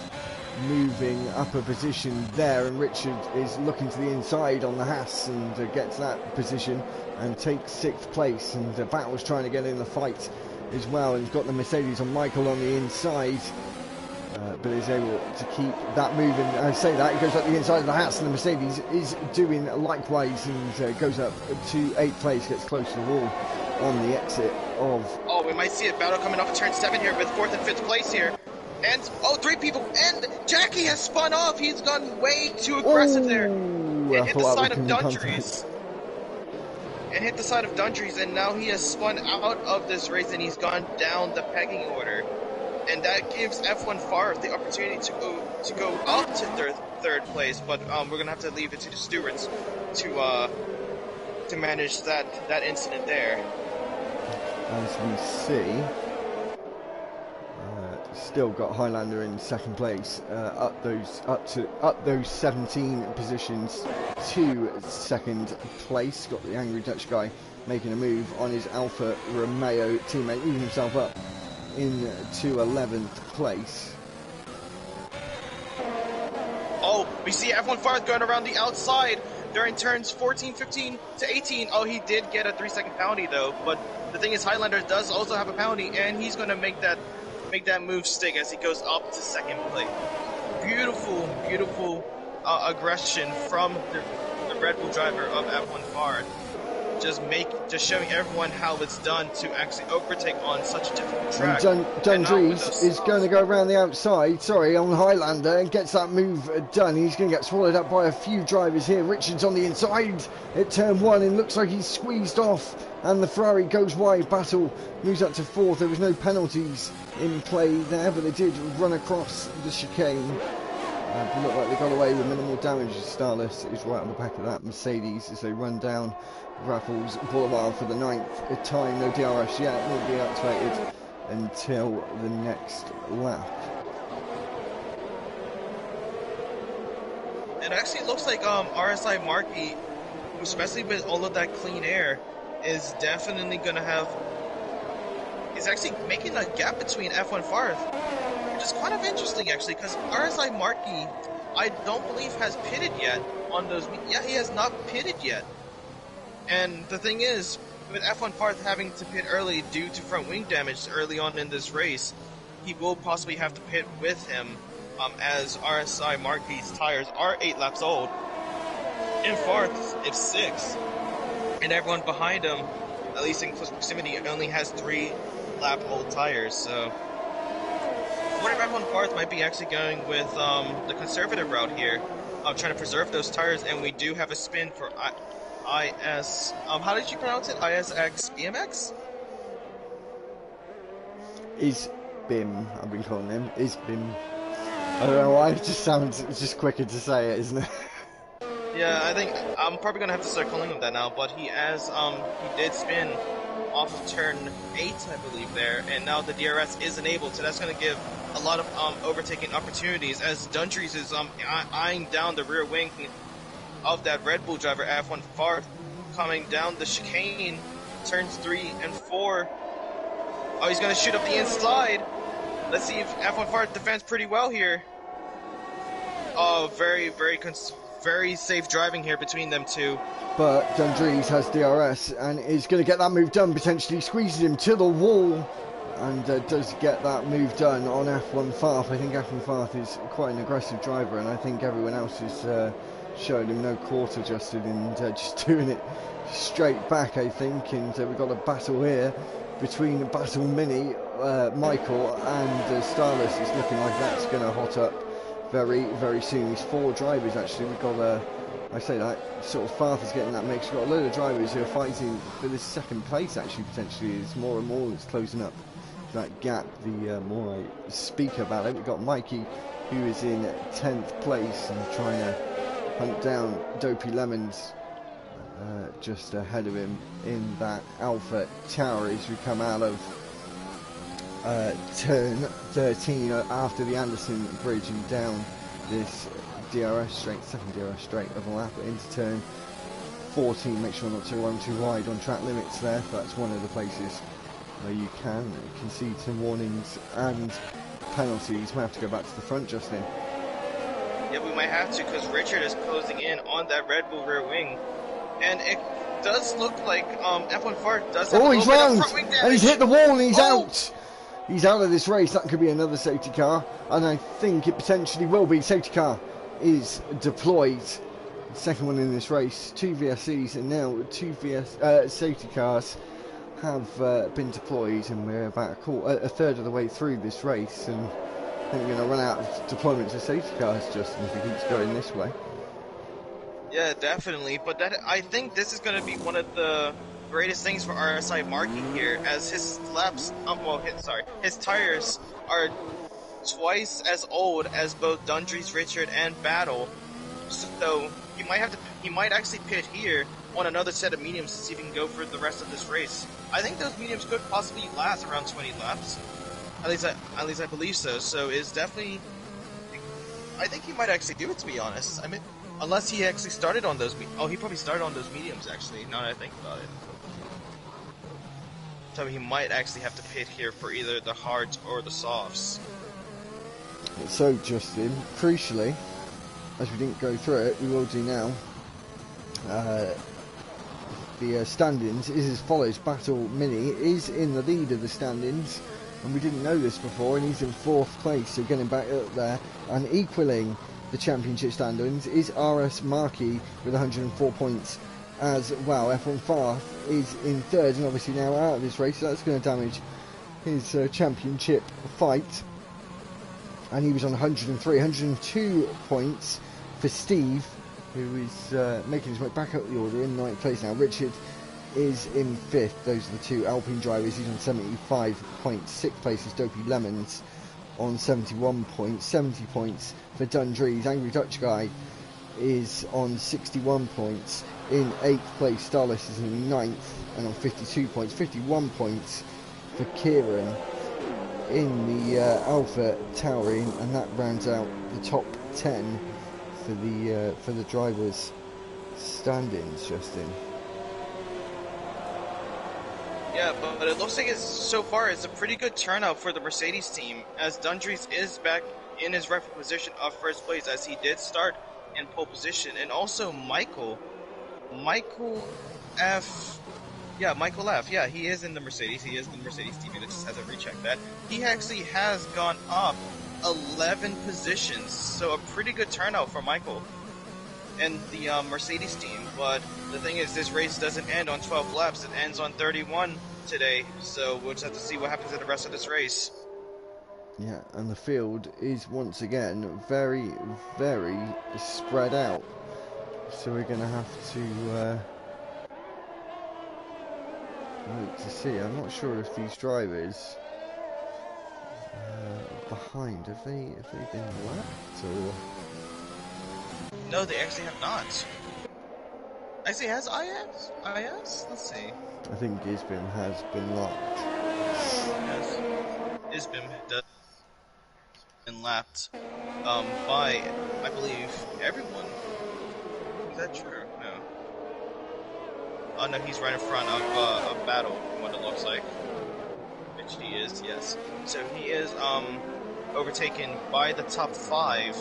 moving up a position there, and Richard is looking to the inside on the Haas and gets that position and takes 6th place, and Battle's trying to get in the fight as well, and he's got the Mercedes on Michael on the inside. But is able to keep that moving. I say that, he goes up the inside of the Haas, and the Mercedes is doing likewise, and goes up to 8th place, gets close to the wall on the exit of... Oh, we might see a battle coming off turn 7 here with 4th and 5th place here. And, 3 people, and Jackie has spun off. He's gone way too aggressive there. And hit the side of Dundree's. And hit the side of Dundree's, and now he has spun out of this race, and he's gone down the pegging order. And that gives F1 Farth the opportunity to go up to third place, but we're gonna have to leave it to the stewards to manage that incident there. As we see, still got Highlander in 2nd place, up those 17 positions to 2nd place. Got the angry Dutch guy making a move on his Alfa Romeo teammate, moving himself up into 11th place. Oh, we see F1 Farth going around the outside during turns 14, 15 to 18. Oh, he did get a 3-second penalty though, but the thing is Highlander does also have a penalty, and he's going to make that move stick as he goes up to 2nd place. Beautiful aggression from the Red Bull driver of F1 Farth. Just showing everyone how it's done to actually overtake on such a difficult track. Dundree's is going to go around the outside, on Highlander, and gets that move done. He's going to get swallowed up by a few drivers here. Richards on the inside at turn 1, and looks like he's squeezed off, and the Ferrari goes wide. Battle moves up to 4th. There was no penalties in play there, but they did run across the chicane. It looked like they got away with minimal damage. Starless is right on the back of that Mercedes as they run down Raffles Boulevard for the 9th time. No DRS yet, won't be activated until the next lap. It actually looks like RSI Markey, especially with all of that clean air, is definitely going to have... is actually making a gap between F1 Farth, which is kind of interesting actually, because RSI Markey, I don't believe has pitted yet on those... Yeah, he has not pitted yet. And the thing is, with F1 Farth having to pit early due to front wing damage early on in this race, he will possibly have to pit with him, as RSI Markey's tires are 8 laps old, and Farth's it's 6, and everyone behind him, at least in close proximity, only has 3 lap old tires. So I wonder if F1 Farth might be actually going with the conservative route here, trying to preserve those tires. And we do have a spin for IS, how did you pronounce it? ISX BMX? Is Bim, I've been calling him. Is Bim. I don't know why, it just sounds, it's just quicker to say it, isn't it? Yeah, I think I'm probably gonna have to start calling him that now, but he did spin off of turn 8, I believe there, and now the DRS is enabled, so that's gonna give a lot of overtaking opportunities as Dundree's is eyeing down the rear wing of that Red Bull driver, F1 Farth, coming down the chicane, turns 3 and 4. Oh, he's going to shoot up the inside. Let's see if F1 Farth defends pretty well here. Oh, very safe driving here between them two. But Dundree's has DRS and is going to get that move done, potentially squeezes him to the wall. and does get that move done on F1 Farth. I think F1 Farth is quite an aggressive driver, and I think everyone else is showing him no quarter adjusted and just doing it straight back, I think. And we've got a battle here between Battle Mini, Michael, and Starless. It's looking like that's going to hot up very, very soon. These 4 drivers actually. We've got I say that sort of Farth is getting that mix. We've got a load of drivers who are fighting for this second place actually, potentially. It's more and more that's closing up that gap the more I speak about it. We've got Mikey, who is in 10th place and trying to hunt down Dopey Lemons just ahead of him in that Alpha Tower as we come out of turn 13 after the Anderson Bridge and down this DRS straight, second DRS straight of a lap into turn 14. Make sure not to run too wide on track limits there. That's one of the places where you can concede some warnings and penalties. We have to go back to the front, Justin. Yeah, we might have to, because Richard is closing in on that Red Bull rear wing, and it does look like F1 Fart does have a little bit of front wing damage. And he's hit the wall and he's out. He's out of this race. That could be another safety car, and I think it potentially will be. Safety car is deployed. Second one in this race. 2 VSCs and now 2 safety cars have been deployed, and we're about a third of the way through this race, and I think we're going to run out of deployments of safety cars, Justin, if it keeps going this way. Yeah, definitely, but I think this is going to be one of the greatest things for RSI Marky here, as his laps, his tires are twice as old as both Dundree's Richard and Battle, so he might actually pit here on another set of mediums to see if he can go for the rest of this race. I think those mediums could possibly last around 20 laps. At least I believe so. So it's definitely, I think he might actually do it, to be honest. I mean, unless he actually started on those. He probably started on those mediums actually. Now that I think about it. So he might actually have to pit here for either the hards or the softs. So Justin, crucially, as we didn't go through it, we will do now. The standings is as follows. Battle Mini is in the lead of the standings, and we didn't know this before, and he's in 4th place, so getting back up there and equaling the championship standings is RS Markey with 104 points as well. F1 Farth is in 3rd and obviously now out of this race, so that's going to damage his championship fight, and he was on 102 points for Steve, who is making his way back up the order in 9th place now. Richard is in 5th. Those are the 2 Alpine drivers. He's on 75 points. 6th place is Dopey Lemons on 71 points. 70 points for Dundree's Angry Dutch Guy is on 61 points. In 8th place, Starless is in 9th and on 52 points. 51 points for Kieran in the Alpha Tauri, and that rounds out the top 10 for the drivers' standings, Justin. Yeah, but it looks like so far it's a pretty good turnout for the Mercedes team, as Dundree's is back in his rightful position of 1st place, as he did start in pole position, and also Michael F. Yeah, Michael F. Yeah, he is in the Mercedes. He is in the Mercedes team. He just hasn't rechecked that. He actually has gone up 11 positions, so a pretty good turnout for Michael and the Mercedes team. But the thing is, this race doesn't end on 12 laps. It ends on 31 today, so we'll just have to see what happens in the rest of this race. Yeah, and the field is once again very, very spread out, so we're going to have to wait to see. I'm not sure if these drivers behind, have they been lapped or? No, they actually have not. Actually, has IS? Let's see. I think Gisbin has been lapped. Yes. Gisbin does been lapped by, I believe, everyone. Is that true? No. Oh no, he's right in front of Battle, from what it looks like. Which he is, yes. So he is overtaken by the top 5,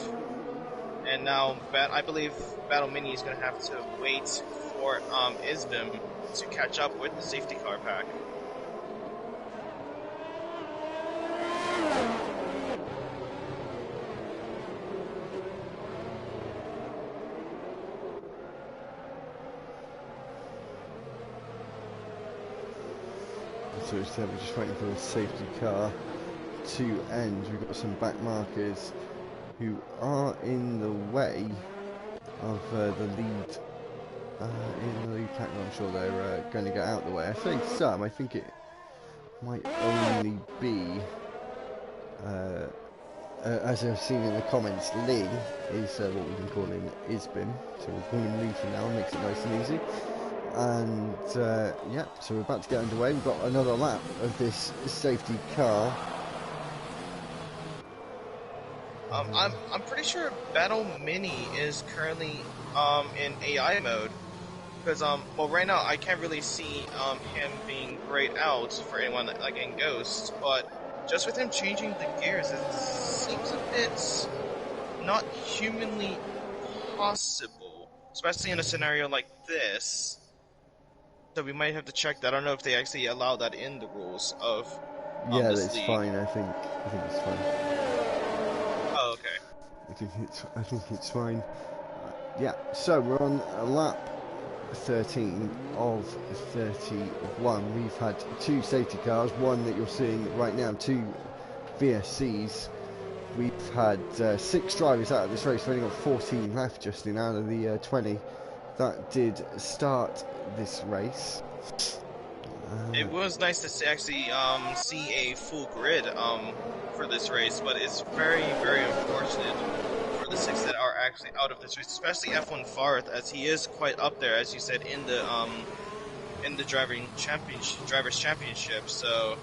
and now I believe Battle Mini is going to have to wait for Isbim to catch up with the safety car pack. So instead we're just waiting for the safety car to end. We've got some back markers who are in the way of the lead. In the lead pack, I'm sure they're going to get out of the way. I say some. I think it might only be, as I've seen in the comments, Lee is what we've been calling Isbin. So we'll call him Lee from now on, makes it nice and easy. And yeah, so we're about to get underway. We've got another lap of this safety car. I'm pretty sure Battle Mini is currently in AI mode. Because, well, right now I can't really see him being grayed out for anyone like in Ghost, but just with him changing the gears, it seems a bit not humanly possible, especially in a scenario like this. So we might have to check that. I don't know if they actually allow that in the rules of Yeah, this that's league. fine. I think it's fine. Oh, okay. I think it's fine. Yeah, so we're on a lap 13 of 31. We've had two safety cars, one that you're seeing right now, two VSCs. We've had 6 drivers out of this race. We've only got 14 left, Justin, out of the 20 that did start this race. It was nice to actually see a full grid for this race, but it's very, very unfortunate for the 6 that are actually out of this race, especially F1 Farth, as he is quite up there, as you said, in the drivers championship. So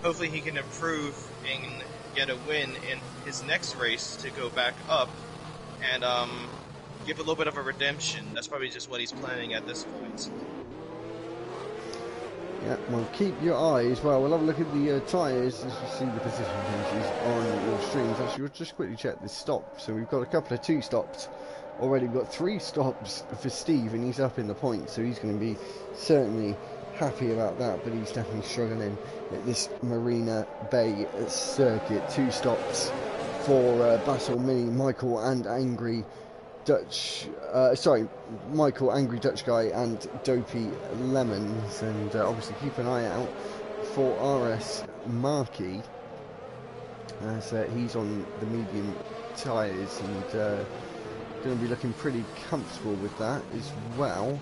hopefully he can improve and get a win in his next race to go back up and give a little bit of a redemption. That's probably just what he's planning at this point. Yeah, well, keep your eyes. Well, we'll have a look at the tyres as you see the position changes on your streams. Actually, we'll just quickly check the stop. So we've got a couple of 2 stops already. We've got 3 stops for Steve, and he's up in the points, so he's going to be certainly happy about that. But he's definitely struggling at this Marina Bay circuit. 2 stops for Battle Mini, Michael and Angry Dutch, Michael, Angry Dutch Guy, and Dopey Lemons, and obviously keep an eye out for RS Markey, as he's on the medium tyres and going to be looking pretty comfortable with that as well.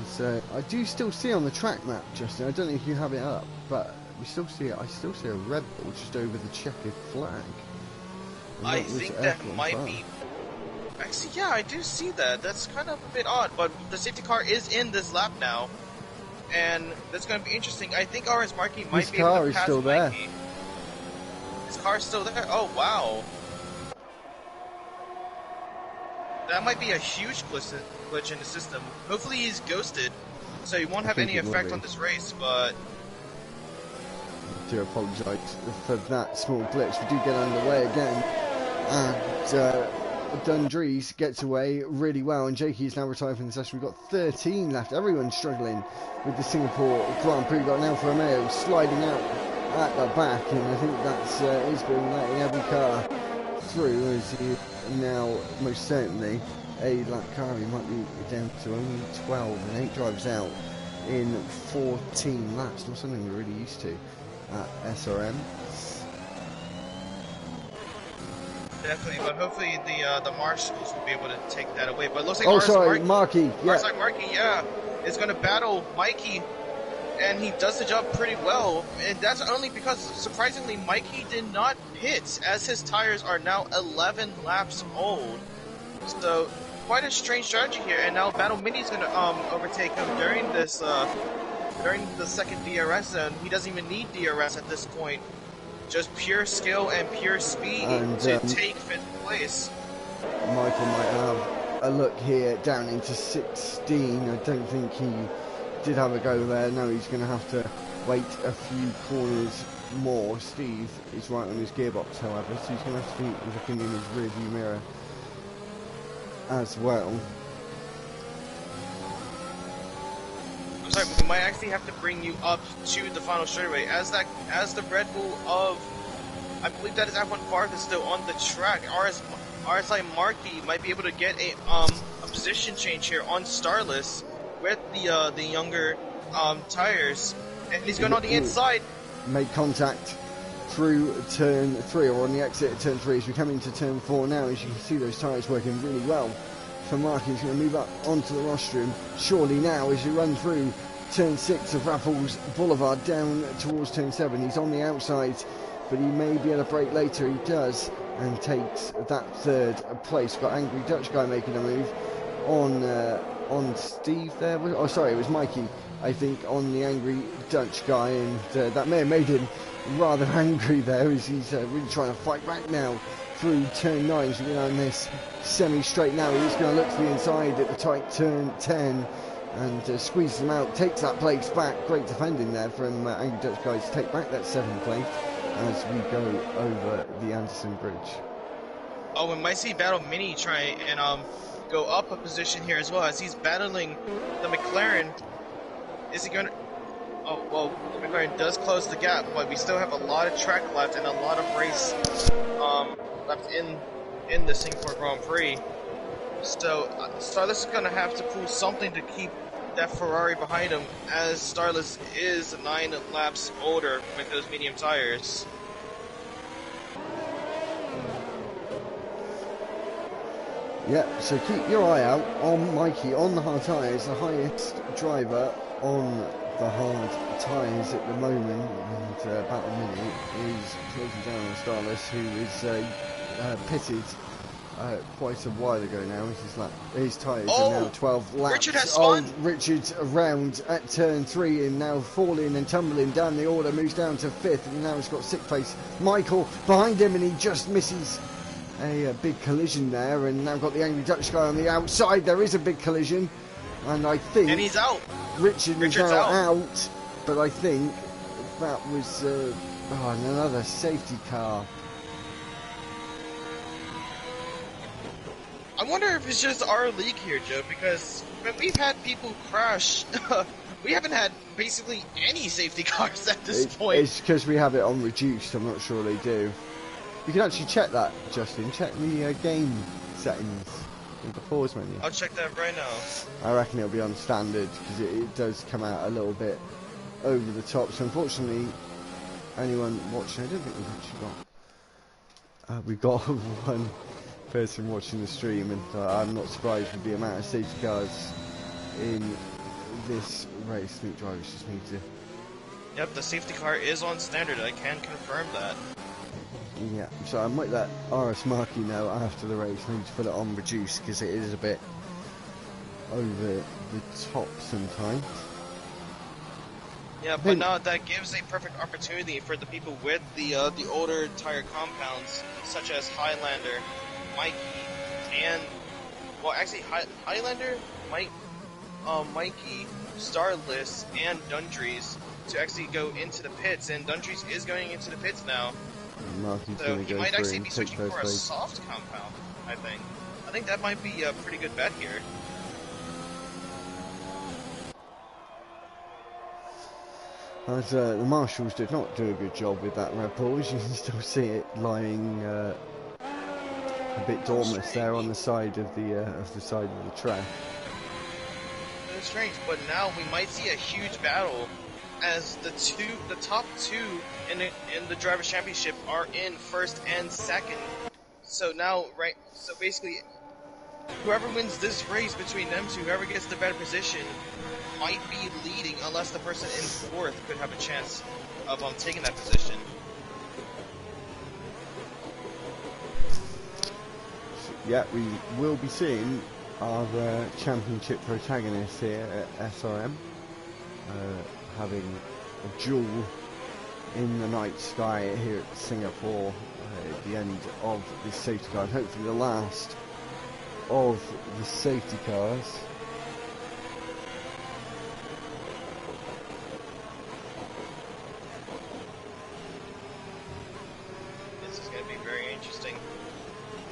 As I do still see on the track map, Justin, I don't know if you have it up, but I still see a Red Bull just over the checkered flag. I think that might be. Actually, yeah, I do see that. That's kind of a bit odd, but the safety car is in this lap now, and that's going to be interesting. I think RS Markey might be able to pass still there. Mikey. His car's still there? Oh, wow. That might be a huge glitch in the system. Hopefully he's ghosted, so he won't have any effect on this race, but... I do apologise for that small glitch. We do get underway again, and Dundrees gets away really well, and Jakey is now retired from the session. We've got 13 left. Everyone's struggling with the Singapore Grand Prix. We've got an Alfa Romeo sliding out at the back, and I think that's he's been letting every car through, as he now most certainly a lap car. He might be down to only 12 and 8 drives out in 14 laps. Not something we're really used to at SRM. Definitely, but hopefully the marshals will be able to take that away. But it looks like Markey, yeah. RS Markey, yeah, is going to battle Mikey, and he does the job pretty well. And that's only because, surprisingly, Mikey did not pit, as his tires are now 11 laps old. So quite a strange strategy here. And now Battle Mini is going to overtake him during this during the second DRS zone. He doesn't even need DRS at this point. Just pure skill and pure speed to take 5th place. Michael might have a look here down into 16. I don't think he did have a go there. No, he's going to have to wait a few corners more. Steve is right on his gearbox, however, so he's going to have to be looking in his rearview mirror as well. I'm sorry, we might actually have to bring you up to the final straightaway, as the Red Bull of, I believe that is F1 Farth, is still on the track. RSI Markey might be able to get a position change here on Starless with the younger tires, And he's going on the inside. Make contact through turn 3, or on the exit at turn 3 as we come into turn 4 now. As you can see, those tyres working really well for Marky. He's going to move up onto the rostrum surely now as you run through turn 6 of Raffles Boulevard down towards turn 7. He's on the outside, but he may be able to break later. He does, and takes that 3rd place. Got Angry Dutch Guy making a move on Steve there. Oh, sorry, it was Mikey, I think, on the Angry Dutch Guy, and that may have made him rather angry there as he's really trying to fight back now through turn 9. As we get on this semi-straight now, he's going to look to the inside at the tight turn 10 and squeezes him out, takes that place back. Great defending there from Angry Dutch Guy to take back that 7th place as we go over the Anderson Bridge. Oh, we might see Battle Mini try and go up a position here as well as he's battling the McLaren. Is he going to... Oh, well, the McLaren does close the gap, but we still have a lot of track left and a lot of race left in the Singapore Grand Prix. So Starless is going to have to pull something to keep that Ferrari behind him, as Starless is 9 laps older with those medium tires. Yeah, so keep your eye out on Mikey on the hard tyres, the highest driver on the hard tyres at the moment, and Battle Mini is closing down on Starless, who is pitted quite a while ago now. His tyres are now 12 laps. Richard has spun. Richard's around at turn 3 and now falling and tumbling down the order, moves down to 5th, and now he's got 6th place. Michael behind him, and he just misses a big collision there, and now got the Angry Dutch Guy on the outside. There is a big collision, and I think... And he's out. Richard's now out, but I think that was another safety car. I wonder if it's just our league here, Joe, because when we've had people crash, we haven't had basically any safety cars at this point. It's because we have it on reduced. I'm not sure they do. You can actually check that, Justin. Check the game settings in the pause menu. I'll check that right now. I reckon it'll be on standard because it does come out a little bit over the top. So unfortunately, anyone watching, I don't think we've got one person watching the stream, and I'm not surprised with the amount of safety cars in this race. I think drivers just need to... Yep, the safety car is on standard. I can confirm that. Yeah, so I might let RS Markey know after the race. I need to put it on reduce because it is a bit over the top sometimes. Yeah, but now that gives a perfect opportunity for the people with the older tire compounds, such as Highlander, Mikey, and well, actually Highlander, Mikey, Starless, and Dundrees to actually go into the pits, and Dundrees is going into the pits now. So he might actually be switching for a soft compound, I think. I think that might be a pretty good bet here. As the marshals did not do a good job with that Red Bull, as you can still see it lying a bit dormant there on the side of the track. It's strange, but now we might see a huge battle, as the top two in the Drivers' Championship are in first and second. So now, so basically, whoever wins this race between them two, whoever gets the better position, might be leading, unless the person in fourth could have a chance of taking that position. Yeah, we will be seeing our championship protagonists here at SRM having a duel in the night sky here at Singapore at the end of this safety car, and hopefully the last of the safety cars. This is going to be very interesting.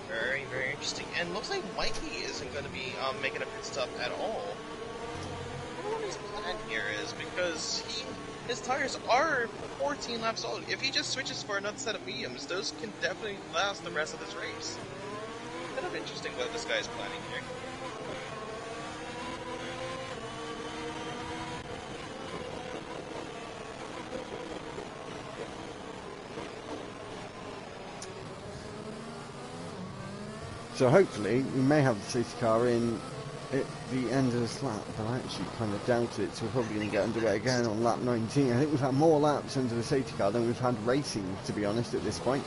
Very, very interesting. And looks like Mikey isn't going to be making a pit stop at all. I wonder what his plan here is, because his tires are 14 laps old. If he just switches for another set of mediums, those can definitely last the rest of this race. Kind of interesting what this guy is planning here. So hopefully we may have the safety car in at the end of this lap, but I actually kind of doubt it, so we're probably going to get underway again on lap 19. I think we've had more laps under the safety car than we've had racing, to be honest, at this point.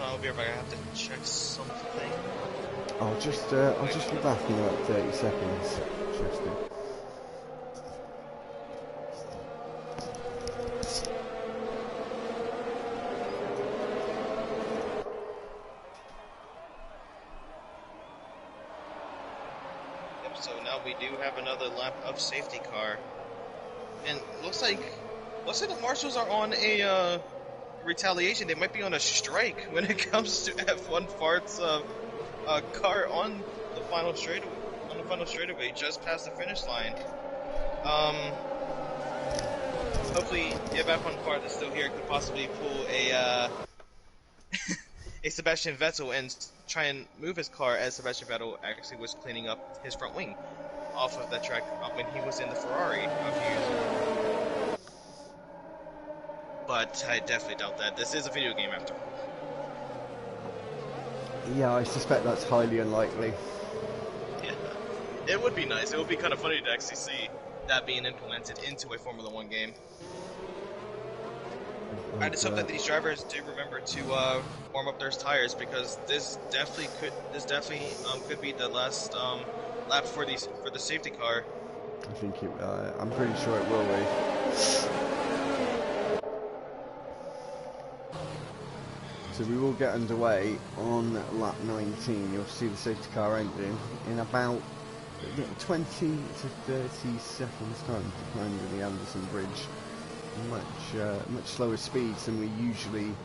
I'll be right back. I have to check something. I'll just be back in about 30 seconds. Interesting. Yep, so now we do have another lap of safety car. And looks like the marshals are on a retaliation. They might be on a strike when it comes to F1 parts of a car on the final straightaway just past the finish line. Hopefully the F1 part that's still here could possibly pull a a Sebastian Vettel and try and move his car, as Sebastian Vettel actually was cleaning up his front wing off of that track when he was in the Ferrari a few years ago. But I definitely doubt that. This is a video game after all. Yeah, I suspect that's highly unlikely. Yeah. It would be nice. It would be kind of funny to actually see that being implemented into a Formula 1 game. I just hope that these drivers do remember to warm up their tires, because this definitely could be the last lap for the safety car. I think I'm pretty sure it will be. So we will get underway on lap 19. You'll see the safety car ending in about 20 to 30 seconds time, depending on the Anderson Bridge. Much slower speeds than we usually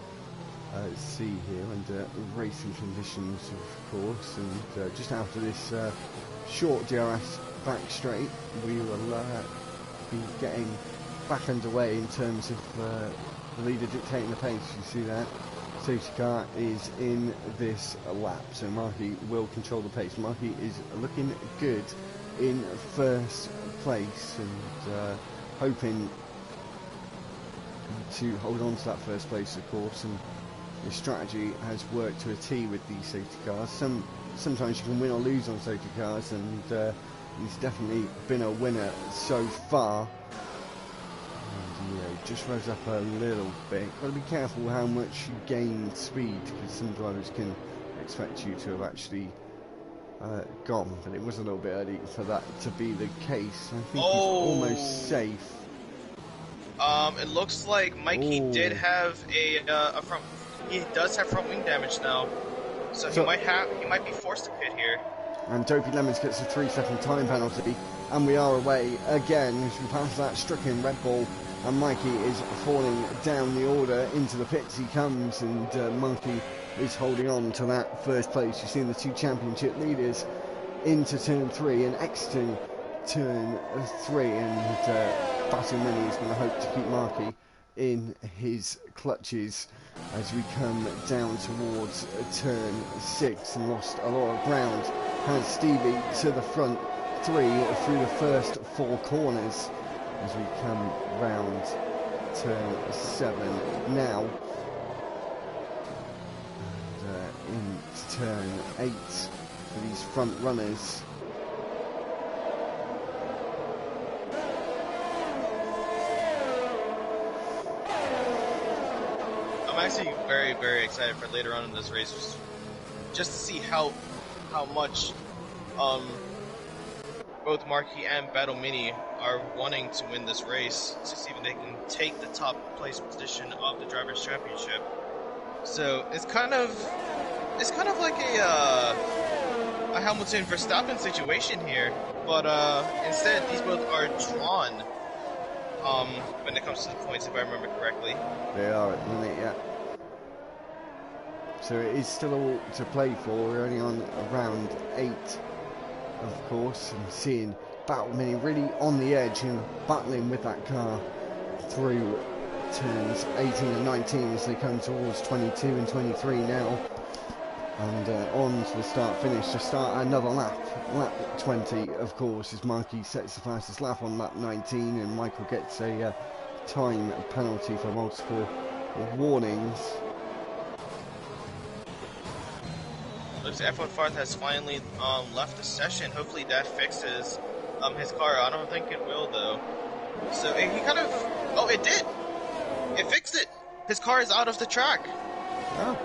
see here under racing conditions, of course. And just after this short DRS back straight, we will be getting back underway in terms of the leader dictating the pace. You see that? Safety car is in this lap, so Markey will control the pace. Markey is looking good in first place, and hoping to hold on to that first place, of course. And the strategy has worked to a T with these safety cars. Sometimes you can win or lose on safety cars, and he's definitely been a winner so far. Just rose up a little bit. Got to be careful how much you gain speed, because some drivers can expect you to have actually gone, but it was a little bit early for that to be the case. I think he's almost safe. It looks like Mikey did have a front. He does have front wing damage now, so he might be forced to pit here. And Dopey Lemons gets a 3-second time penalty, and we are away again as we pass that stricken Red Bull. And Mikey is falling down the order into the pits. He comes, and Monkey is holding on to that first place. You've seen the two championship leaders into turn 3 and exiting turn 3. And Basil Mini is going to hope to keep Markey in his clutches as we come down towards turn 6, and lost a lot of ground. Has Stevie to the front 3 through the first 4 corners as we come round turn 7 now, and into turn 8 for these front runners. I'm actually very, very excited for later on in this race, just to see how much both Marquis and Battle Mini are wanting to win this race, to see if they can take the top place position of the Drivers' Championship. So it's kind of like a Hamilton Verstappen situation here, but instead these both are drawn when it comes to the points, if I remember correctly. They are at the minute, yeah. So it is still all to play for. We're only on round 8, of course, and seeing Battle Mini really on the edge and battling with that car through turns 18 and 19 as they come towards 22 and 23 now. And on to the start-finish to start another lap. Lap 20, of course, as Marky sets the fastest lap on lap 19, and Michael gets a time penalty for multiple warnings. Looks like F1 has finally left the session. Hopefully that fixes his car. I don't think it will, though. So he kind of... Oh, it did! It fixed it! His car is out of the track. Oh.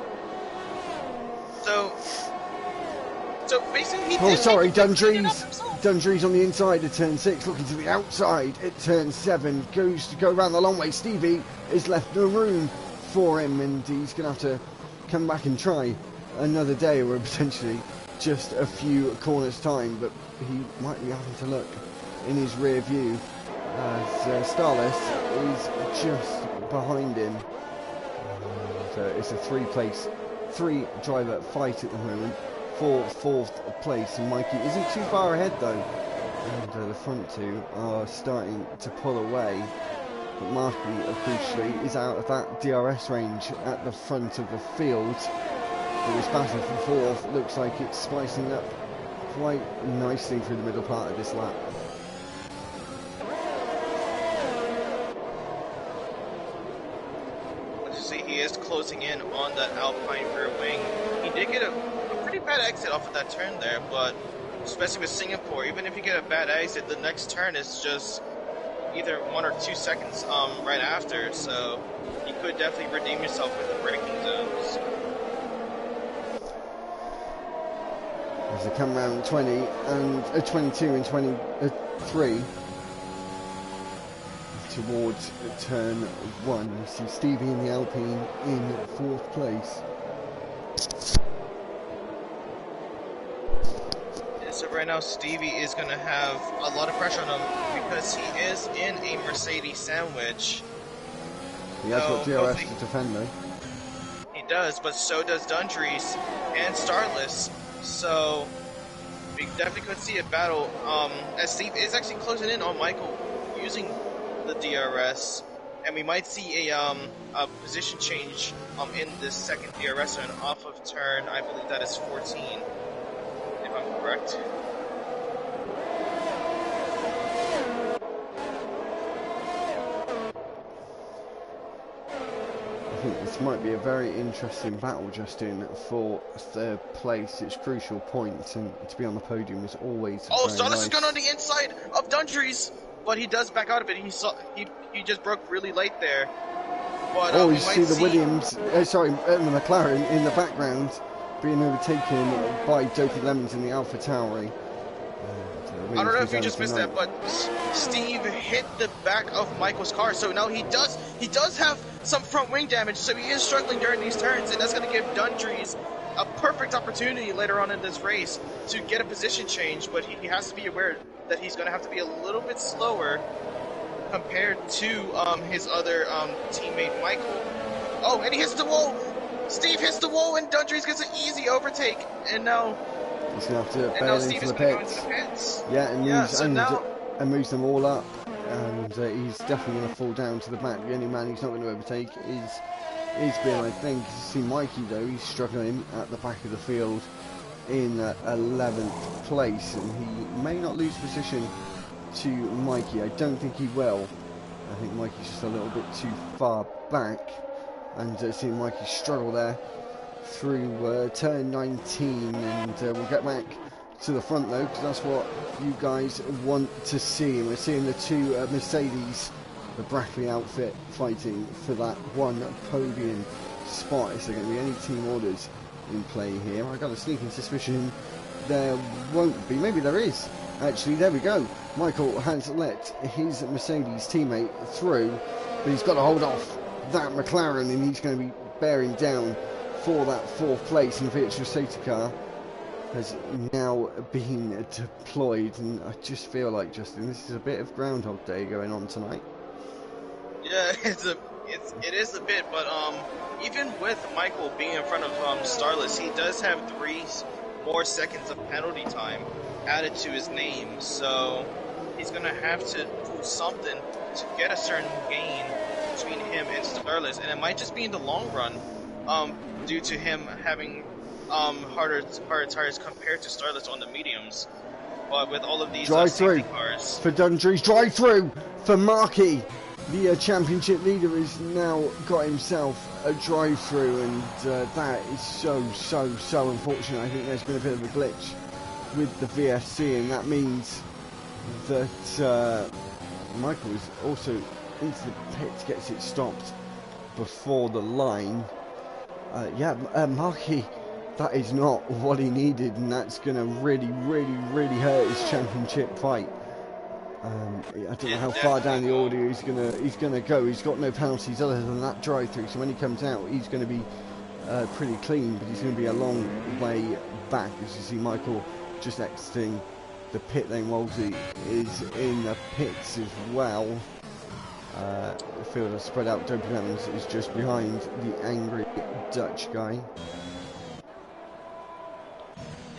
So basically he did... Oh, sorry, Dundree's on the inside of turn 6, looking to the outside at turn 7, goes to go around the long way. Stevie has left no room for him, and he's going to have to come back and try another day, or potentially just a few corners time, but he might be having to look in his rear view as Starless is just behind him. So it's a three driver fight at the moment for 4th place, and Mikey isn't too far ahead though, and the front two are starting to pull away, but Marky crucially is out of that DRS range at the front of the field. But this battle for 4th looks like it's spicing up quite nicely through the middle part of this lap. He is closing in on that Alpine rear wing. He did get a pretty bad exit off of that turn there, but especially with Singapore, even if you get a bad exit, the next turn is just either 1 or 2 seconds right after, so you could definitely redeem yourself with the braking zones. As they come around 20 and 22 and 23 towards turn 1, you see Stevie in the Alpine in 4th place. Yeah, so right now Stevie is going to have a lot of pressure on him because he is in a Mercedes sandwich. He has got DRS to defend though. He does, but so does Dundrees and Starless. So we definitely could see a battle as Steve is actually closing in on Michael using the DRS, and we might see a position change in this second DRS turn off of turn, I believe that is 14, if I'm correct. I think this might be a very interesting battle, Justin, for 3rd place. It's crucial points, and to be on the podium is always Starless nice. is going on the inside of Dundrees, but he does back out of it. He just broke really late there. But you see the Williams, the McLaren in the background being overtaken by Dopey Lemons in the Alpha Tauri. I don't know if you just missed that, but Steve hit the back of Michael's car, so now he does have some front wing damage, so he is struggling during these turns, and that's going to give Dundrees a perfect opportunity later on in this race to get a position change, but he has to be aware that he's going to have to be a little bit slower compared to his other teammate Michael. Oh, and he hits the wall! Steve hits the wall, and Dundrees gets an easy overtake, and now he's going to have to bail into the pits. Yeah, and moves them all up, and he's definitely going to fall down to the back. The only man he's not going to overtake is Bill, I think. You see Mikey though, he's struggling at the back of the field in 11th place, and he may not lose position to Mikey. I don't think he will. I think Mikey's just a little bit too far back, and seeing Mikey struggle there through turn 19, and we'll get back to the front though, because that's what you guys want to see. And we're seeing the two Mercedes, the Brackley outfit, fighting for that one podium spot. Is there going to be any team orders in play here? I've got a sneaking suspicion there won't be. Maybe there is. Actually, there we go. Michael has let his Mercedes teammate through, but he's got to hold off that McLaren, and he's going to be bearing down for that 4th place, and the virtual safety car has now been deployed. And I just feel like, Justin, this is a bit of Groundhog Day going on tonight. Yeah, it is a bit, but even with Michael being in front of Starless, he does have 3 more seconds of penalty time added to his name, so he's gonna have to do something to get a certain gain between him and Starless, and it might just be in the long run, due to him having harder tires compared to Starless on the mediums. But with all of these Drive safety through cars, for Dundree's, drive through for Markey. The championship leader has now got himself a drive through, and that is so unfortunate. I think there's been a bit of a glitch with the VSC, and that means that Michael is also into the pit, gets it stopped before the line. Markey, that is not what he needed, and that's going to really hurt his championship fight. I don't know how far down the order he's gonna go. He's got no penalties other than that drive through, so when he comes out he's going to be pretty clean, but he's going to be a long way back. As you see, Michael just exiting the pit lane. Wolsey is in the pits as well. The field is spread out. Dopey Lemons is just behind the angry Dutch guy.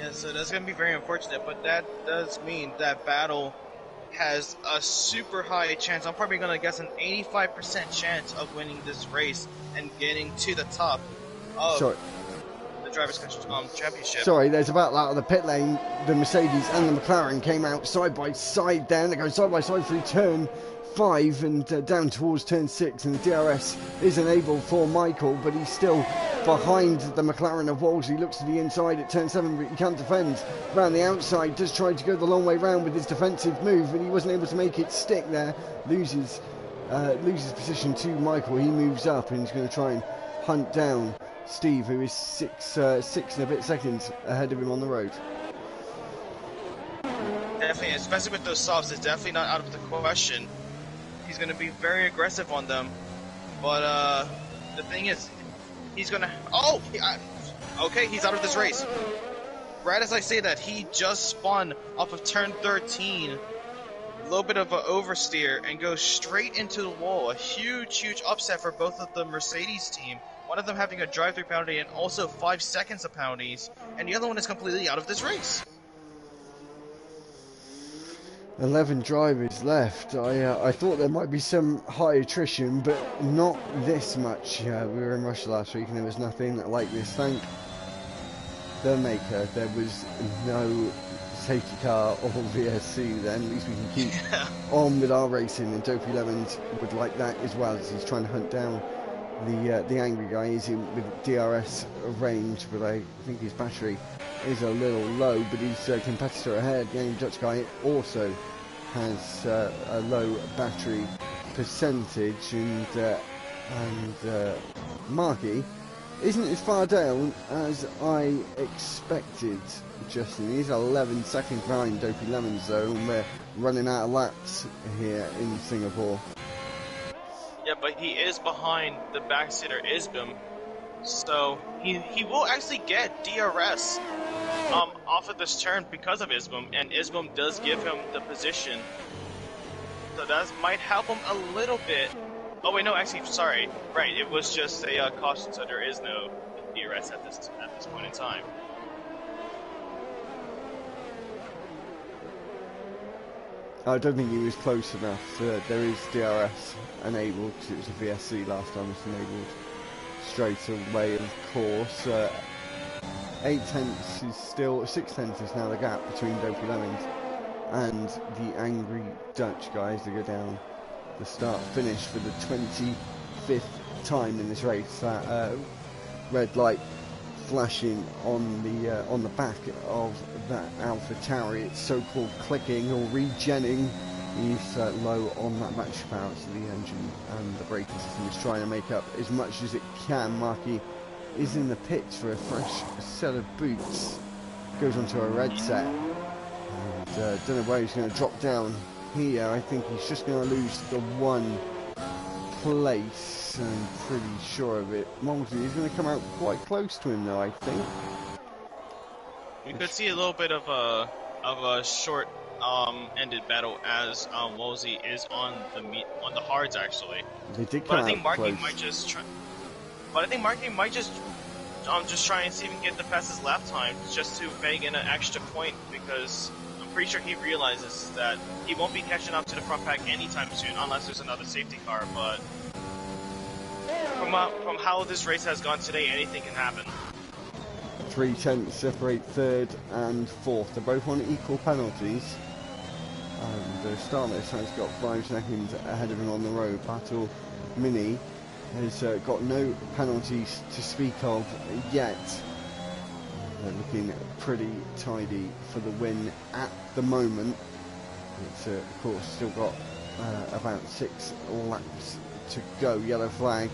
yeah, so that's going to be very unfortunate, but that does mean that Battle has a super high chance. I'm probably going to guess an 85% chance of winning this race and getting to the top of the Drivers' Championship. Sorry, there's about that of the pit lane. The Mercedes and the McLaren came out side by side there, and they go side by side through turn 5 and down towards turn 6, and the DRS is enabled for Michael, but he's still behind the McLaren of Wolsey. Looks to the inside at turn 7, but he can't defend round the outside. Does try to go the long way round with his defensive move, but he wasn't able to make it stick there. Loses position to Michael. He moves up and he's going to try and hunt down Steve, who is 6 and a bit seconds ahead of him on the road. Definitely, especially with those softs, it's definitely not out of the question. He's going to be very aggressive on them, but the thing is, he's going to... okay, he's out of this race. Right as I say that, he just spun off of turn 13, a little bit of an oversteer, and goes straight into the wall. A huge upset for both of the Mercedes team. One of them having a drive-through penalty and also 5 seconds of penalties, and the other one is completely out of this race. 11 drivers left. I thought there might be some high attrition, but not this much. We were in Russia last week and there was nothing like this. Thank the maker there was no safety car or VSC then. At least we can keep on with our racing, and Dopey Lemons would like that as well, as he's trying to hunt down the angry guy. He's in with DRS range, but I think his battery is a little low, but his competitor ahead, the angry Dutch guy, also has a low battery percentage, and Markey isn't as far down as I expected, Justin. He's 11 seconds behind Dopey Lemons though, and we're running out of laps here in Singapore. Yeah, but he is behind the backseater Isbim, so he will actually get DRS off of this turn because of Isbim, and Isbim does give him the position, so that might help him a little bit. Oh wait, no, actually, sorry, right, it was just a caution, so there is no DRS at this point in time. I don't think he was close enough. There is DRS enabled, because it was a VSC last time it's enabled straight away, of course. 8 tenths is still, 6 tenths is now the gap between Dopey Lemons and the angry Dutch guys. They go down the start-finish for the 25th time in this race. That red light flashing on the back of that Alpha Tauri. It's so-called clicking or regenning. He's low on that battery power, so the engine and the braking system is trying to make up as much as it can. Markey is in the pits for a fresh set of boots. Goes onto a red set, and don't know where he's going to drop down here. I think he's just going to lose the 1 place. I'm pretty sure of it. Wolsey is going to come out quite close to him though, I think. We could see a little bit of a short ended battle as Wolsey is on the hards actually. They did but come I think out Markey close. might just try. But I think Markey might just try and see if he can get the fastest lap time, just to bang in an extra point, because pretty sure he realizes that he won't be catching up to the front pack anytime soon, unless there's another safety car. But from how this race has gone today, anything can happen. 3/10 separate third and fourth. They're both on equal penalties. And Starless has got 5 seconds ahead of him on the road. Battle Mini has got no penalties to speak of yet. They're looking pretty tidy for the win at the moment. It's of course still got about 6 laps to go. Yellow flag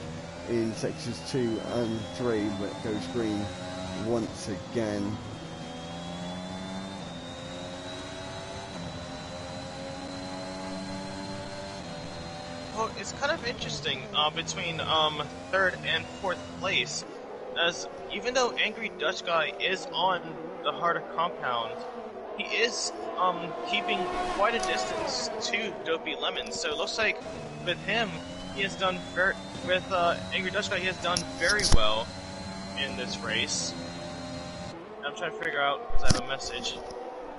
in sectors 2 and 3, but goes green once again. Well, it's kind of interesting between third and fourth place, as even though Angry Dutch Guy is on the harder compound, he is keeping quite a distance to Dopey Lemon. So it looks like with him, he has done Angry Dutch Guy, he has done very well in this race. I'm trying to figure out, because I have a message.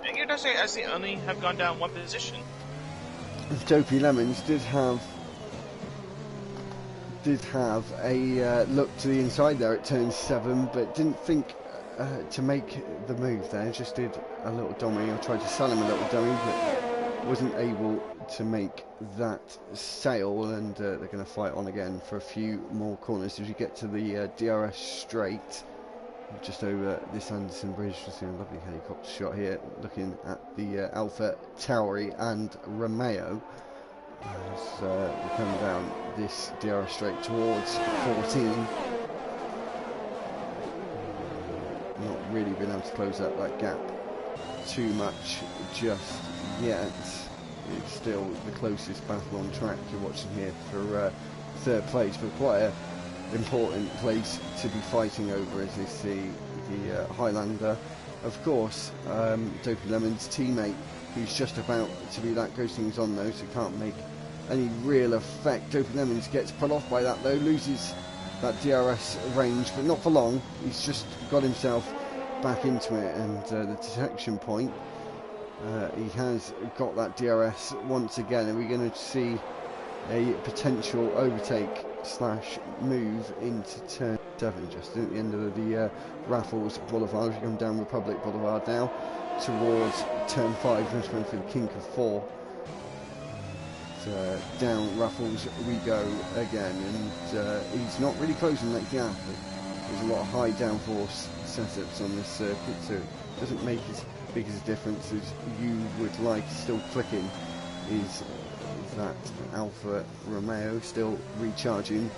Angry Dutch Guy actually only have gone down 1 position. Dopey Lemons did have a look to the inside there at turn 7, but didn't think to make the move there. Just did a little dummy. I tried to sell him a little dummy, but wasn't able to make that sale, and they're going to fight on again for a few more corners as you get to the DRS straight. Just over this Anderson Bridge, just seeing a lovely helicopter shot here, looking at the Alpha Tauri and Romeo as we come down this DRS straight towards 14. Not really been able to close up that gap too much just yet. It's still the closest battle on track you're watching here for third place, but quite a important place to be fighting over as they see the Highlander, of course, Dopey Lemon's teammate, who's just about to be that ghosting is on though, so can't make any real effect. Dopey Lemons gets put off by that though, loses that DRS range, but not for long. He's just got himself back into it, and the detection point, he has got that DRS once again. Are we going to see a potential overtake / move into turn 7, just at the end of the Raffles Boulevard? We come down Republic Boulevard now towards turn 5, just going for the kink of 4. Down Raffles we go again, and he's not really closing that gap. There's a lot of high downforce setups on this circuit, so it doesn't make as big as a difference as you would like. Still clicking is that Alfa Romeo, still recharging.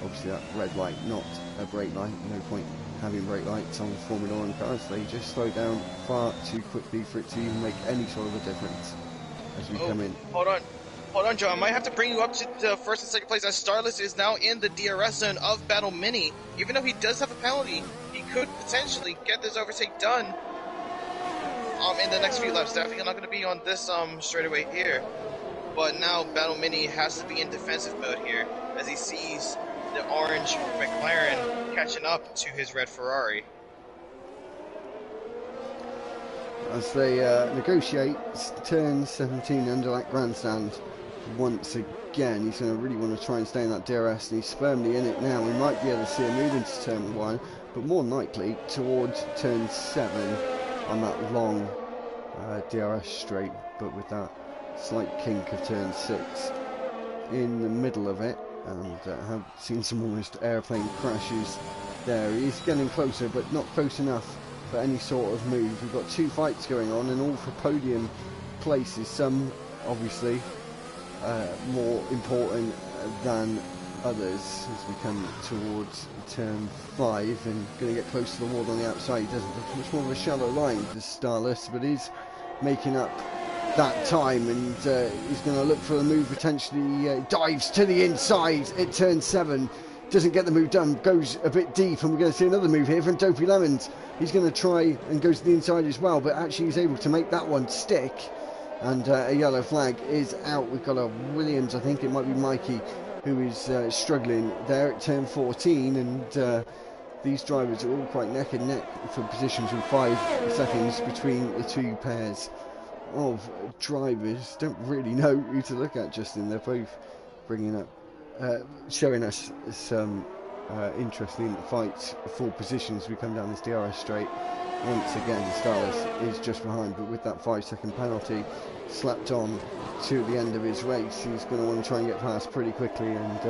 Obviously that red light, not a brake light. No point having brake lights on Formula 1 cars. They just slow down far too quickly for it to even make any sort of a difference as we come in. Hold on, Joe. I might have to bring you up to first and second place, as Starless is now in the DRS zone of Battle Mini. Even though he does have a penalty, he could potentially get this overtake done in the next few laps. Definitely not going to be on this straightaway here. But now Battle Mini has to be in defensive mode here, as he sees the orange McLaren catching up to his red Ferrari. As they negotiate turn 17 under that grandstand once again, he's going to really want to try and stay in that DRS, and he's firmly in it now. We might be able to see a move into turn 1, but more than likely towards turn 7 on that long DRS straight, but with that slight kink of turn 6 in the middle of it, and have seen some almost airplane crashes there. He's getting closer, but not close enough for any sort of move. We've got 2 fights going on, and all for podium places. Some obviously more important than others as we come towards turn 5, and going to get close to the wall on the outside. He doesn't look much more of a shallow line, this Starless, but is making up that time, and he's going to look for the move potentially. Dives to the inside at turn 7, doesn't get the move done, goes a bit deep, and we're going to see another move here from Dopey Lemons. He's going to try and go to the inside as well, but actually he's able to make that one stick, and a yellow flag is out. We've got a Williams, I think it might be Mikey, who is struggling there at turn 14, and these drivers are all quite neck and neck for positions with 5 seconds between the 2 pairs of drivers. Don't really know who to look at, Justin. They're both bringing up, showing us some interesting fights for positions. We come down this DRS straight. Once again, Starless is just behind, but with that 5-second penalty slapped on to the end of his race, he's going to want to try and get past pretty quickly and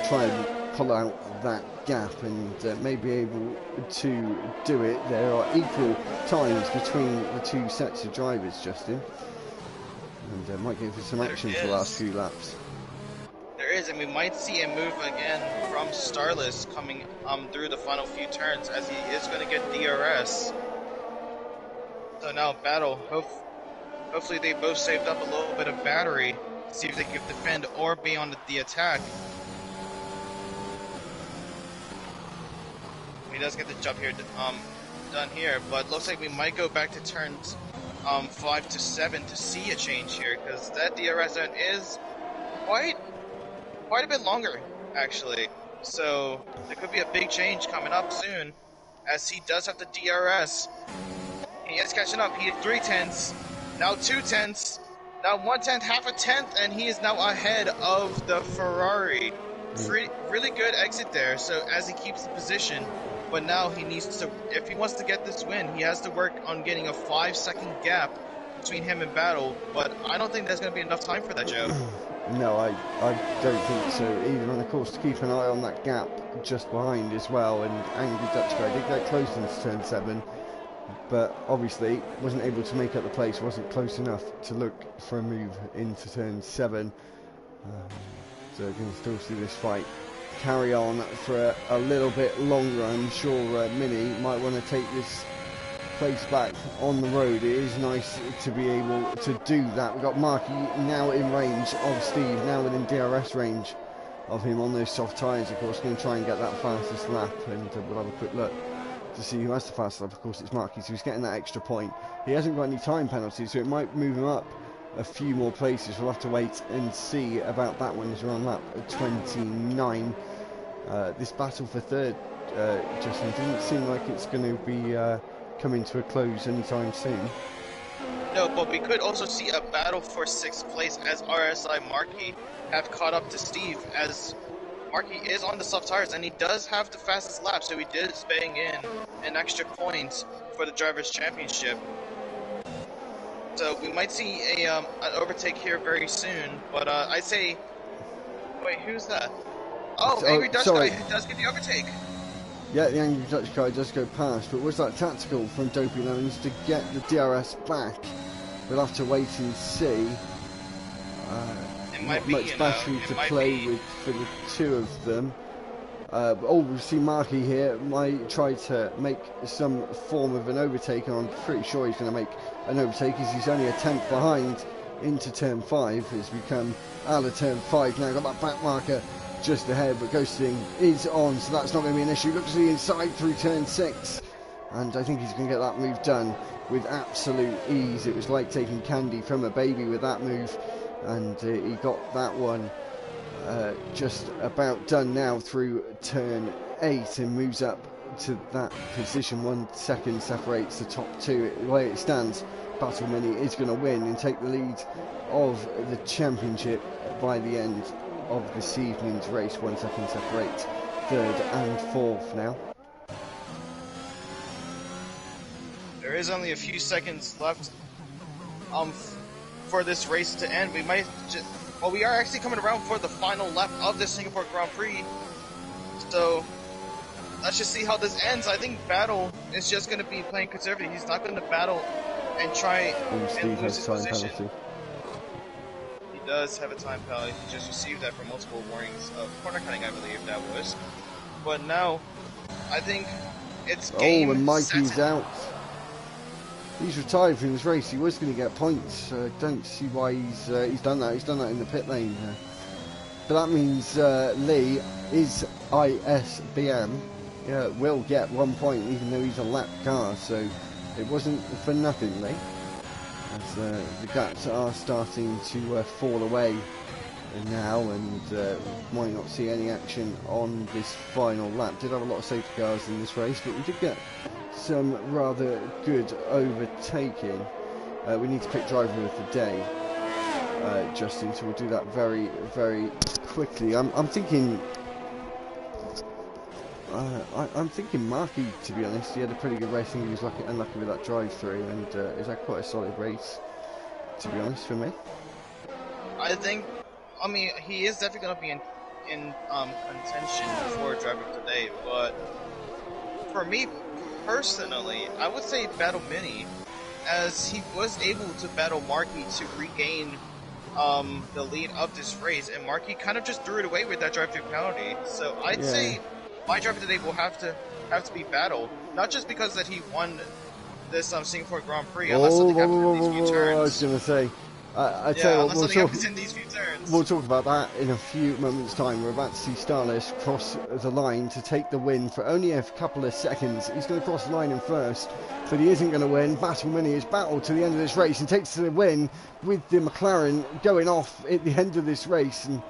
try and pull out that gap and may be able to do it. There are equal times between the two sets of drivers, Justin, and might give us some action for the last few laps. There is, and we might see a move again from Starless coming through the final few turns, as he is going to get DRS. So now battle. Hopefully they both saved up a little bit of battery. See if they can defend or be on the attack. He does get the jump here done here, but looks like we might go back to turns 5 to 7 to see a change here, because that DRS zone is quite a bit longer, actually. So there could be a big change coming up soon, as he does have the DRS. He is catching up. He had 3/10, now 2/10, now 1/10, half a tenth, and he is now ahead of the Ferrari. Really good exit there. So as he keeps the position, but now he needs to, if he wants to get this win, he has to work on getting a 5-second gap between him and Battle. But I don't think there's going to be enough time for that, Joe. No, I don't think so either, and of course to keep an eye on that gap just behind as well. And Angry Dutch Guy did get close into turn 7, but obviously wasn't able to make up the place, wasn't close enough to look for a move into turn 7. So we can still see this fight carry on for a little bit longer. I'm sure Mini might want to take this place back on the road. It is nice to be able to do that. We've got Marky now in range of Steve, now within DRS range of him on those soft tyres. Of course, going to try and get that fastest lap, and we'll have a quick look to see who has the fastest lap. Of course, it's Marky, so he's getting that extra point. He hasn't got any time penalties, so it might move him up a few more places. We'll have to wait and see about that one as we're on lap 29. This battle for third, Justin, didn't seem like it's going to be coming to a close anytime soon. No, but we could also see a battle for 6th place, as RSI Marky have caught up to Steve, as Marky is on the soft tires and he does have the fastest lap, so he is bang in an extra point for the Drivers' Championship. So we might see an overtake here very soon, but I'd say, wait, who's that? Oh, Angry Dutch Guy does get the overtake. Yeah, the Angry Dutch Guy does go past, but was that tactical from Dopey Lemons to get the DRS back? We'll have to wait and see. Not much battery to play with for the two of them. We see Marky here might try to make some form of an overtake, and I'm pretty sure he's going to make an overtake, as he's only a tenth behind into turn 5 as we come out of turn 5 now. Got that back marker just ahead, but ghosting is on, so that's not going to be an issue. Looks to the inside through turn 6, and I think he's going to get that move done with absolute ease. It was like taking candy from a baby with that move, and he got that one just about done now through turn 8 and moves up to that position. 1 second separates the top 2. The way it stands, Battle Mini is going to win and take the lead of the championship by the end of this evening's race. 1 second separates 3rd and 4th now. There is only a few seconds left for this race to end. We might just, well, we are actually coming around for the final lap of the Singapore Grand Prix, so let's just see how this ends. I think Battle is just going to be playing conservative. He's not going to battle and try and lose his position. Penalty. He does have a time penalty. He just received that for multiple warnings of corner cutting, I believe that was. But now, I think it's game. Oh, and Mikey's out. He's retired from this race. He was going to get points. Don't see why he's done that. He's done that in the pit lane. But that means Lee is ISBM. Will get 1 point, even though he's a lap car. So it wasn't for nothing, Lee. As the gaps are starting to fall away now, and might not see any action on this final lap. Did have a lot of safety cars in this race, but we did get some rather good overtaking. we need to pick driver of the day, Justin. So we'll do that very, very quickly. I'm thinking. I'm thinking Marky, to be honest. He had a pretty good race. I think he was unlucky with that drive-through, and it's had quite a solid race, to be honest, for me. I mean, he is definitely going to be in contention for driver of the day, but for me personally, I would say Battle Mini, as he was able to battle Marky to regain the lead of this race, and Marky kind of just threw it away with that drive-through penalty. So I'd say my driver today will have to be Battle, not just because that he won this Singapore Grand Prix, unless something happens in these few turns. I was going to say, I tell you what, happens in these few turns. We'll talk about that in a few moments' time. We're about to see Starless cross the line to take the win for only a couple of seconds. He's going to cross the line in first, but he isn't going to win. Battle Mini is battled to the end of this race and takes the win with the McLaren going off at the end of this race, and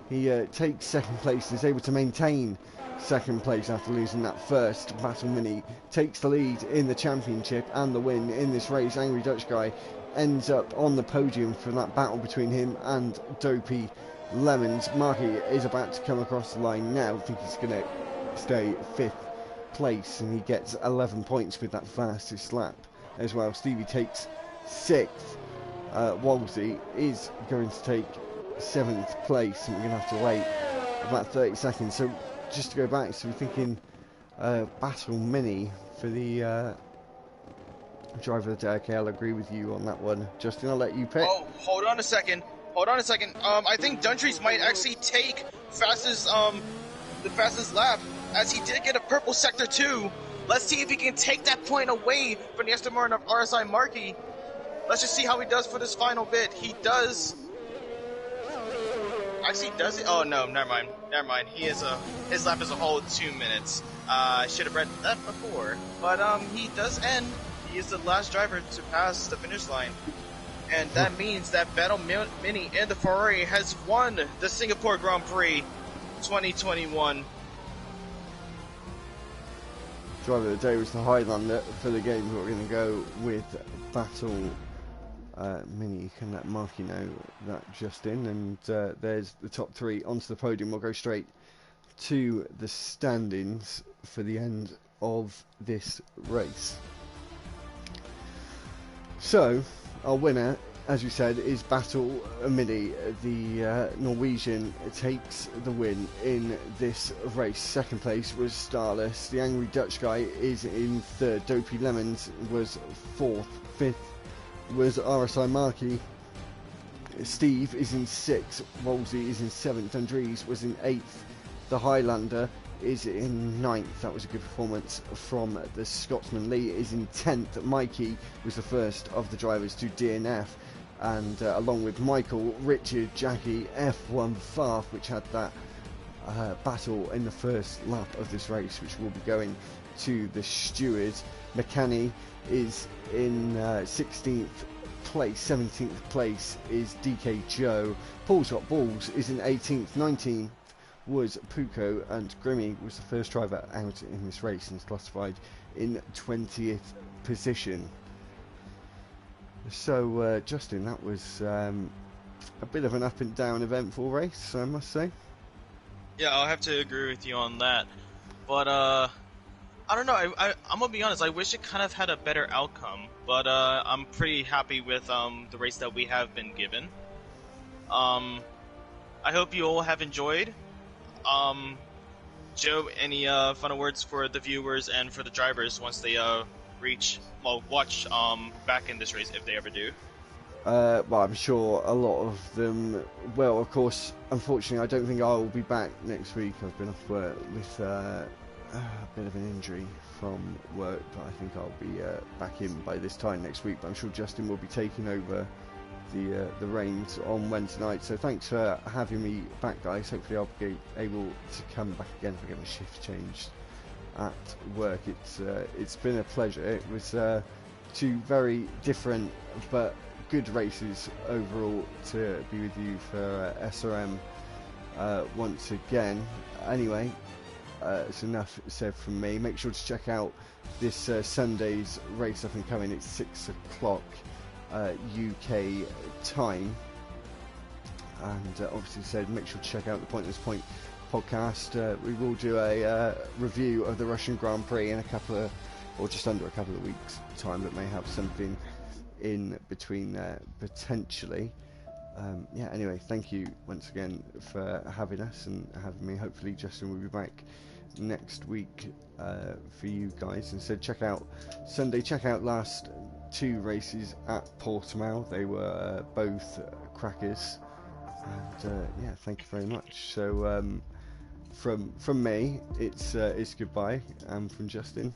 he takes second place and is able to maintain second place after losing that first. Battle Mini takes the lead in the championship and the win in this race. Angry Dutch Guy ends up on the podium for that battle between him and Dopey Lemons. Marky is about to come across the line now. I think he's going to stay 5th place, and he gets 11 points with that fastest lap as well. Stevie takes 6th. Wolsey is going to take 7th place, and we're going to have to wait about 30 seconds. So just to go back, so we're thinking Battle Mini for the driver of the day. Okay, I'll agree with you on that one. Justin, I'll let you pick. Oh, hold on a second. I think Dundrees might actually take the fastest lap, as he did get a purple sector 2. Let's see if he can take that point away from the Aston Martin of RSI Marky. Let's just see how he does for this final bit. He does. Actually, does it? Oh no, never mind. His lap is a whole 2 minutes. I should have read that before. But he does end. He is the last driver to pass the finish line. And that means that Battle Mini in the Ferrari has won the Singapore Grand Prix 2021. Driver of the day was the Highlander for the game. We're going to go with Battle Mini. You can let Marky know that, Justin. And there's the top 3 onto the podium. We'll go straight to the standings for the end of this race. So, our winner, as you said, is Battle Mini. The Norwegian takes the win in this race. Second place was Starless. The Angry Dutch Guy is in 3rd. Dopey Lemons was 4th. 5th was RSI Marky. Steve is in 6th. Wolsey is in 7th. Andries was in 8th. The Highlander is in 9th. That was a good performance from the Scotsman. Lee is in 10th. Mikey was the first of the drivers to DNF, and along with Michael, Richard, Jackie, F1 Farf, which had that battle in the first lap of this race, which will be going to the stewards. McCanny is in 16th place. 17th place is DK Joe. Paul's Got Balls is in 18th. 19th was Puko, and Grimmy was the first driver out in this race and is classified in 20th position. So Justin, that was a bit of an up and down eventful race, I must say. Yeah, I'll have to agree with you on that, but I don't know, I'm gonna be honest, I wish it kind of had a better outcome, but I'm pretty happy with the race that we have been given. I hope you all have enjoyed. Joe, any final words for the viewers and for the drivers once they watch back in this race, if they ever do? Well, I'm sure a lot of them will. Of course, unfortunately, I don't think I will be back next week. I've been off work with a bit of an injury from work, but I think I'll be back in by this time next week. But I'm sure Justin will be taking over the reins on Wednesday night. So thanks for having me back, guys. Hopefully I'll be able to come back again if I get my shift changed at work. It's been a pleasure. It was 2 very different but good races overall to be with you for SRM once again. Anyway, it's enough said from me. Make sure to check out this Sunday's race up and coming. It's 6 o'clock UK time. And obviously said, make sure to check out the Pointless Point podcast. We will do a review of the Russian Grand Prix in a couple of, or just under a couple of weeks' time, that may have something in between there potentially. Yeah, anyway, thank you once again for having us and having me. Hopefully Justin will be back next week for you guys. And so check out Sunday, check out last 2 races at Portimao. They were both crackers. And yeah, thank you very much. So from me, it's goodbye, and from Justin,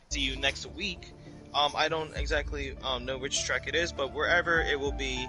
see you next week. I don't exactly know which track it is, but wherever it will be,